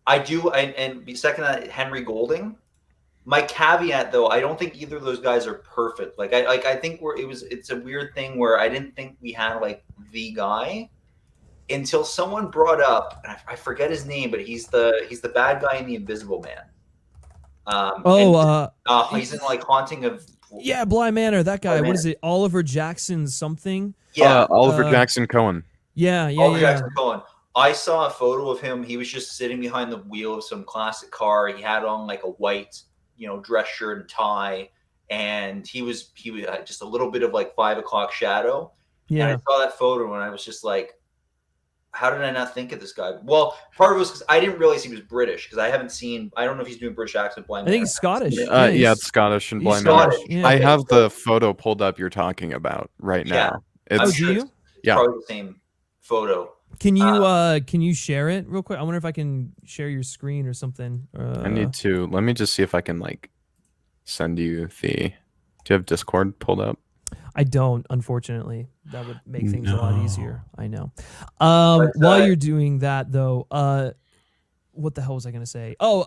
I do, and second that, Henry Golding. My caveat, though, I don't think either of those guys are perfect. Like I think it's a weird thing where I didn't think we had like the guy until someone brought up, and I forget his name, but he's the bad guy in The Invisible Man. He's in like Haunting of Bly Manor. That guy. What is it? Oliver Jackson something. Yeah, Oliver Jackson Cohen. Oliver Jackson Cohen. I saw a photo of him. He was just sitting behind the wheel of some classic car. He had on like a white, dress shirt and tie, and he was just a little bit of like 5 o'clock shadow. Yeah. And I saw that photo and I was just like, how did I not think of this guy? Well, part of it was because I didn't realize he was British, because I don't know if he's doing British accent. I think he's Scottish. It's Scottish and Blind Man. Yeah. I have the photo pulled up you're talking about right now. Do you? Yeah. Probably the same photo. Can you share it real quick? I wonder if I can share your screen or something. I need to. Let me just see if I can like send you the. Do you have Discord pulled up? I don't, unfortunately. That would make things a lot easier. I know. While you're doing that, though, what the hell was I going to say? Oh,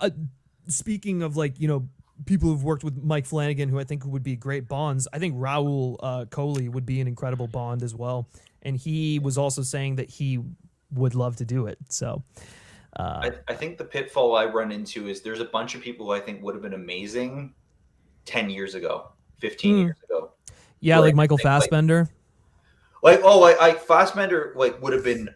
speaking of like people who've worked with Mike Flanagan, who I think would be great Bonds. I think Raoul Coley would be an incredible Bond as well. And he was also saying that he would love to do it. So I think the pitfall I run into is there's a bunch of people who I think would have been amazing 10 years ago, 15 years ago. Yeah, like Michael Fassbender. Fassbender would have been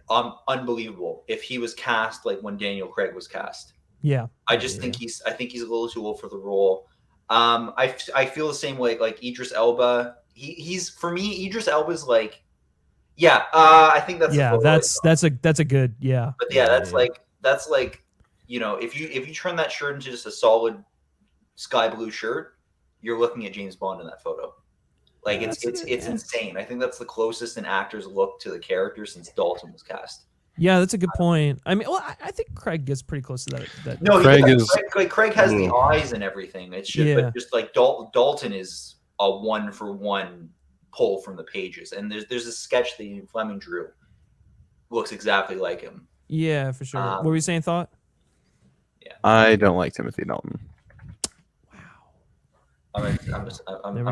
unbelievable if he was cast like when Daniel Craig was cast. Yeah. I think he's a little too old for the role. I feel the same way like Idris Elba. He's for me, Idris Elba's like, I think that's that's a good, yeah. But that's like that's like, if you turn that shirt into just a solid sky blue shirt, you're looking at James Bond in that photo. Like it's insane. I think that's the closest an actor's look to the character since Dalton was cast. Yeah, that's a good point. I mean, well, I think Craig gets pretty close to that. No, Craig has the eyes and everything. It's just, but just like Dalton is a 1-for-1 pull from the pages, and there's a sketch that Ian Fleming drew, looks exactly like him. Yeah, for sure. What were you saying, Thought? Yeah, I don't like Timothy Dalton. I'm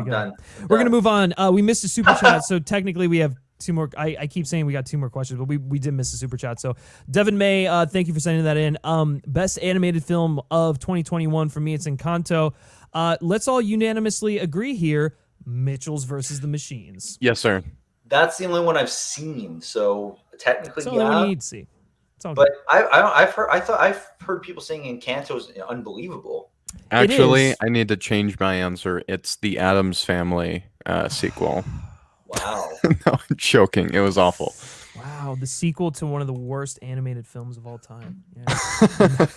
done. We're gonna move on. We missed a super chat, so technically we have two more. I keep saying we got two more questions, but we did miss a super chat. So Devin May, thank you for sending that in. Best animated film of 2021 for me, it's Encanto. Let's all unanimously agree here: Mitchell's versus the Machines. Yes, sir. That's the only one I've seen, so technically, that's all yeah. we need to see. But I've heard people saying Encanto's unbelievable. Actually, I need to change my answer. It's the Addams Family sequel. Wow. No, I'm joking. It was awful. Wow, the sequel to one of the worst animated films of all time. Yeah.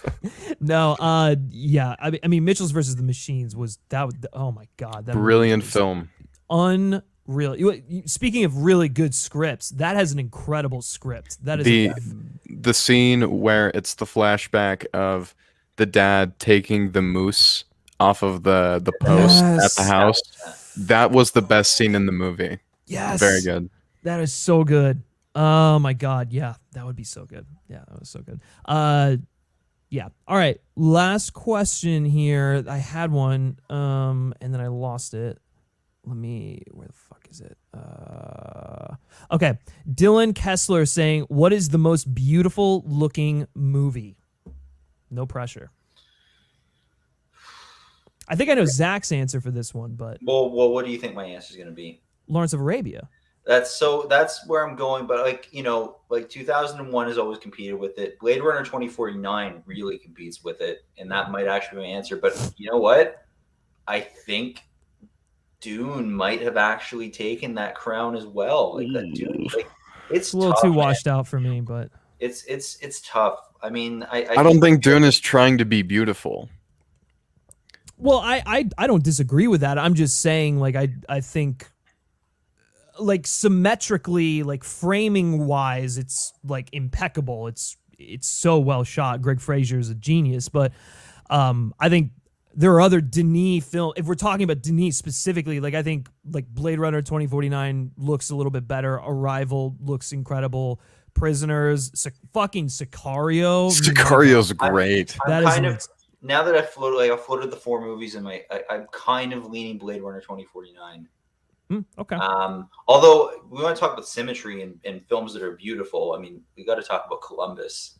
No, yeah. I mean, Mitchell's versus the Machines was that. Oh my god, that brilliant film. Unreal. Speaking of really good scripts, that has an incredible script. That is the scene where it's the flashback of the dad taking the moose off of the post at the house. That was the best scene in the movie. Yes. Very good. That is so good. Oh my god, yeah. That would be so good. Yeah, that was so good. Yeah. All right. Last question here. I had one and then I lost it. Where the fuck is it? Okay. Dylan Kessler saying, "What is the most beautiful looking movie?" No pressure. I think I know Zach's answer for this one, but well, what do you think my answer is going to be? Lawrence of Arabia. That's where I'm going, but like 2001 has always competed with it. Blade Runner 2049 really competes with it, and that might actually be my answer. But you know what? I think Dune might have actually taken that crown as well. Like that Dune, it's a little tough, too washed out for me, but it's tough. I mean, I don't think Dune is trying to be beautiful. Well, I don't disagree with that. I'm just saying, like, I think, like, symmetrically, like, framing wise, it's like impeccable. It's so well shot. Greg Fraser is a genius, but I think there are other Denis film. If we're talking about Denis specifically, like, I think like Blade Runner 2049 looks a little bit better. Arrival looks incredible. Prisoners, fucking Sicario. Sicario's great. Now that I've floated the four movies in I'm kind of leaning Blade Runner 2049. Okay. Although we want to talk about symmetry in films that are beautiful, I mean, we got to talk about Columbus.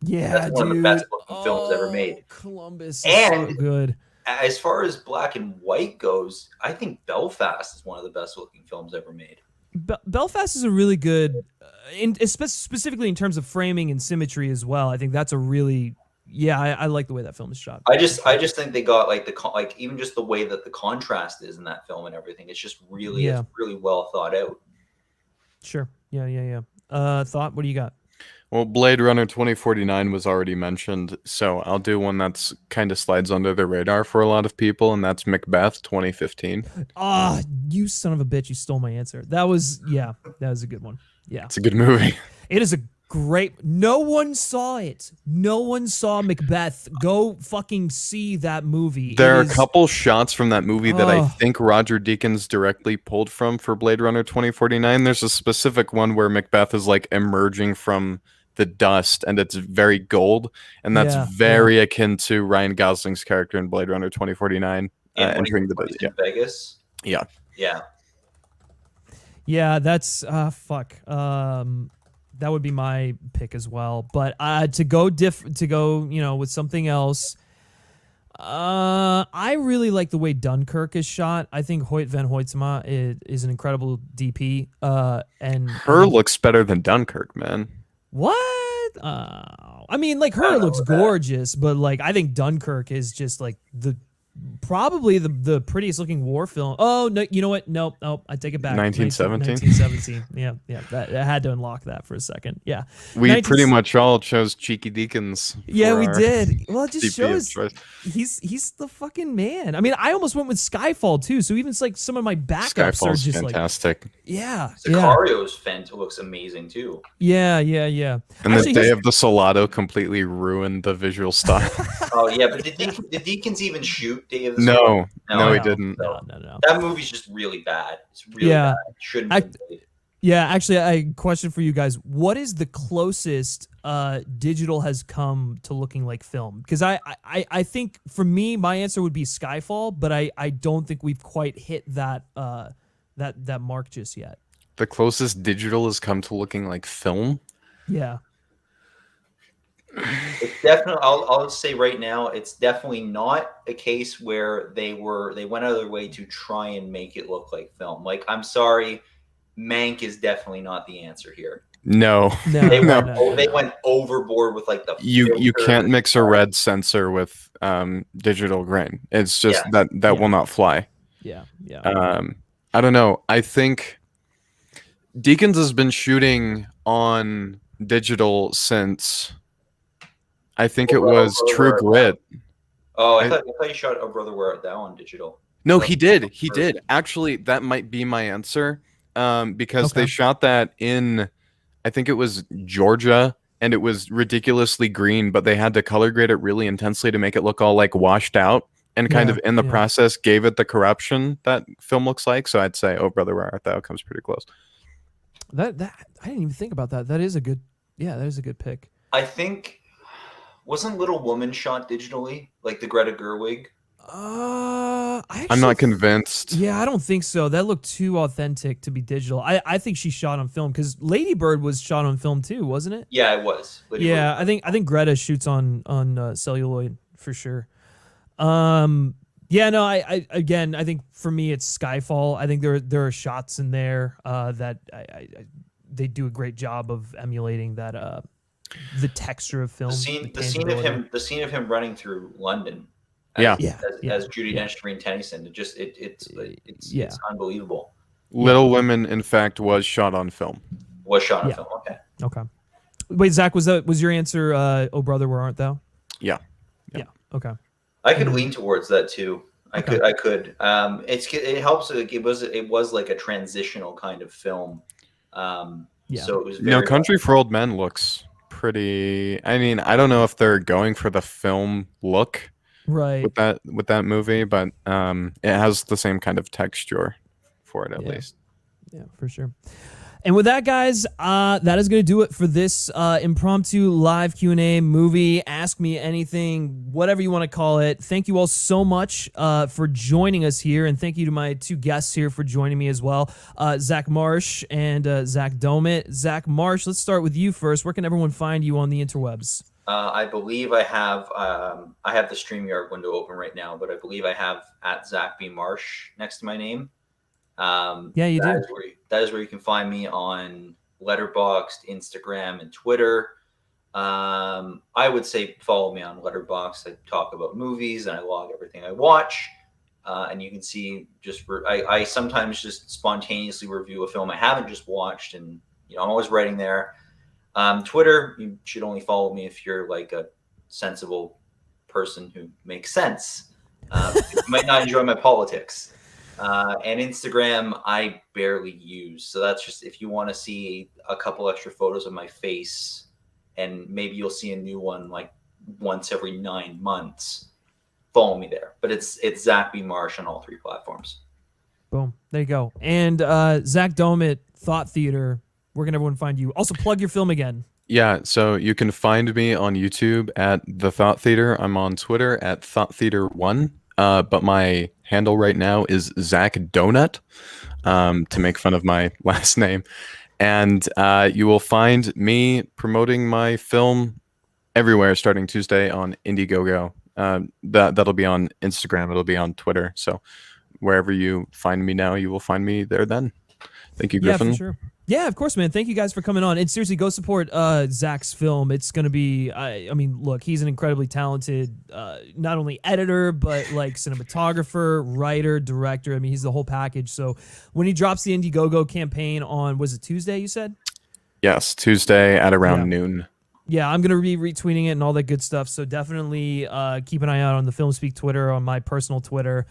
Yeah, that's one of the best looking films ever made. Columbus is so good. As far as black and white goes, I think Belfast is one of the best looking films ever made. Belfast is a really good, specifically in terms of framing and symmetry as well. I think that's a really, I like the way that film is shot. I just think they got like even just the way that the contrast is in that film and everything. It's just really, it's really well thought out. Sure. Yeah. Thought, what do you got? Well, Blade Runner 2049 was already mentioned, so I'll do one that's kind of slides under the radar for a lot of people, and that's Macbeth 2015. Ah, you son of a bitch! You stole my answer. That was a good one. Yeah, it's a good movie. It is a great. No one saw it. No one saw Macbeth. Go fucking see that movie. There are a couple shots from that movie that I think Roger Deakins directly pulled from for Blade Runner 2049. There's a specific one where Macbeth is like emerging from the dust and it's very gold, and that's very akin to Ryan Gosling's character in Blade Runner 2049 entering the dust. Vegas. Yeah. That's fuck. That would be my pick as well. But to go with something else. I really like the way Dunkirk is shot. I think Hoyt van Hoytema is an incredible DP. And Her looks better than Dunkirk, man. What? I mean, like, Her looks gorgeous, but like I think Dunkirk is just like the probably the prettiest looking war film. Oh no, you know what? Nope, I take it back. 1917. 1917. Yeah. That I had to unlock that for a second. Yeah. We pretty much all chose Cheeky Deacons. Yeah, we did. Well, it just DP of shows choice. he's the fucking man. I mean, I almost went with Skyfall too. So even like some of my backups are Skyfall's just fantastic. like, yeah. Sicario's Fent looks amazing too. Yeah. And actually, the Day of the Solado completely ruined the visual style. Oh yeah, but did Deacons even shoot Day of the No, Solado? he didn't. No. That movie's just really bad. It's really bad. It shouldn't have been made. Yeah, actually, I question for you guys: what is the closest digital has come to looking like film? Because I think for me, my answer would be Skyfall, but I don't think we've quite hit that that mark just yet. The closest digital has come to looking like film. Yeah. It's definitely. I'll say right now, it's definitely not a case where they went out of their way to try and make it look like film. Like, I'm sorry. Mank is definitely not the answer here. No. They went overboard with like the you can't mix a red sensor with digital grain. It's just that will not fly. Yeah. I don't know. I think Deacons has been shooting on digital since I think it was True Grit. Oh, I thought you shot Oh Brother Where Art Thou on digital. No, he did. He did. Actually, that might be my answer. Because they shot that in, I think it was Georgia, and it was ridiculously green, but they had to color grade it really intensely to make it look all like washed out, and kind of in the process gave it the corruption that film looks like. So I'd say, Oh Brother Where Art Thou comes pretty close. That I didn't even think about that. That is a good pick. I think wasn't Little Woman shot digitally, like the Greta Gerwig? I'm not convinced. Yeah, I don't think so. That looked too authentic to be digital. I think she shot on film because Lady Bird was shot on film too, wasn't it? Yeah, it was. Lady Bird. I think Greta shoots on celluloid for sure. Yeah, no, I think for me it's Skyfall. I think there are shots in there that they do a great job of emulating that the texture of film. The scene of him running through London. As Judi Dench, Marine Tennyson, it's unbelievable. Little Women, in fact, was shot on film. Was shot on film. Okay. Wait, Zach, was your answer? Oh Brother, Where Art Thou? Yeah. Okay. I could lean towards that too. I could. It helps. It was like a transitional kind of film. So it was. Country for Old Men looks pretty. I mean, I don't know if they're going for the film look. Right. With that movie, but it has the same kind of texture for it at least. Yeah, for sure. And with that, guys, that is going to do it for this impromptu live Q&A movie. Ask Me Anything, whatever you want to call it. Thank you all so much for joining us here, and thank you to my two guests here for joining me as well, Zach Marsh and Zach Domit. Zach Marsh, let's start with you first. Where can everyone find you on the interwebs? I believe I have the StreamYard window open right now, but I believe I have at Zach B. Marsh next to my name. Yeah, you do. That is where you can find me on Letterboxd, Instagram, and Twitter. I would say follow me on Letterboxd. I talk about movies and I log everything I watch. And you can see I sometimes just spontaneously review a film I haven't just watched, and I'm always writing there. Twitter, you should only follow me if you're like a sensible person who makes sense. You might not enjoy my politics. And Instagram, I barely use. So that's just if you want to see a couple extra photos of my face, and maybe you'll see a new one like once every 9 months. Follow me there. But it's Zach B. Marsh on all 3 platforms. Boom. There you go. And Zach Domit, Thought Theater. Where can everyone find you? Also, plug your film again. Yeah, so you can find me on YouTube at The Thought Theater. I'm on Twitter at ThoughtTheater1. But my handle right now is Zach Donut, to make fun of my last name. And you will find me promoting my film everywhere starting Tuesday on Indiegogo. That'll be on Instagram. It'll be on Twitter. So wherever you find me now, you will find me there then. Thank you, Griffin. Yeah, for sure. Yeah, of course, man. Thank you guys for coming on. And seriously, go support Zach's film. It's going to be, I mean, look, he's an incredibly talented, not only editor, but like cinematographer, writer, director. I mean, he's the whole package. So when he drops the Indiegogo campaign on, was it Tuesday, you said? Yes, Tuesday at around noon. Yeah, I'm going to be retweeting it and all that good stuff. So definitely keep an eye out on the FilmSpeak Twitter, on my personal Twitter,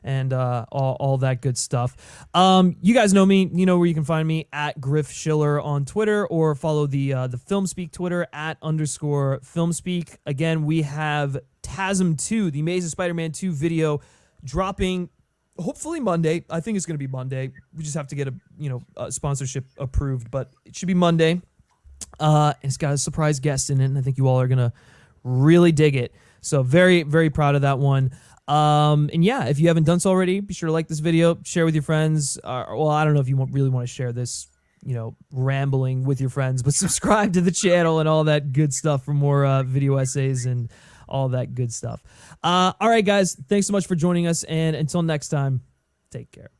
and all that good stuff. You guys know me. You know where you can find me, at Griff Schiller on Twitter, or follow the FilmSpeak Twitter at _FilmSpeak. Again, we have TASM 2, the Amazing Spider-Man 2 video, dropping hopefully Monday. I think it's going to be Monday. We just have to get a sponsorship approved, but it should be Monday. And it's got a surprise guest in it, and I think you all are going to really dig it. So very, very proud of that one. And yeah, if you haven't done so already, be sure to like this video, share with your friends. Well, I don't know if you really want to share this, rambling with your friends, but subscribe to the channel and all that good stuff for more video essays and all that good stuff. All right, guys, thanks so much for joining us. And until next time, take care.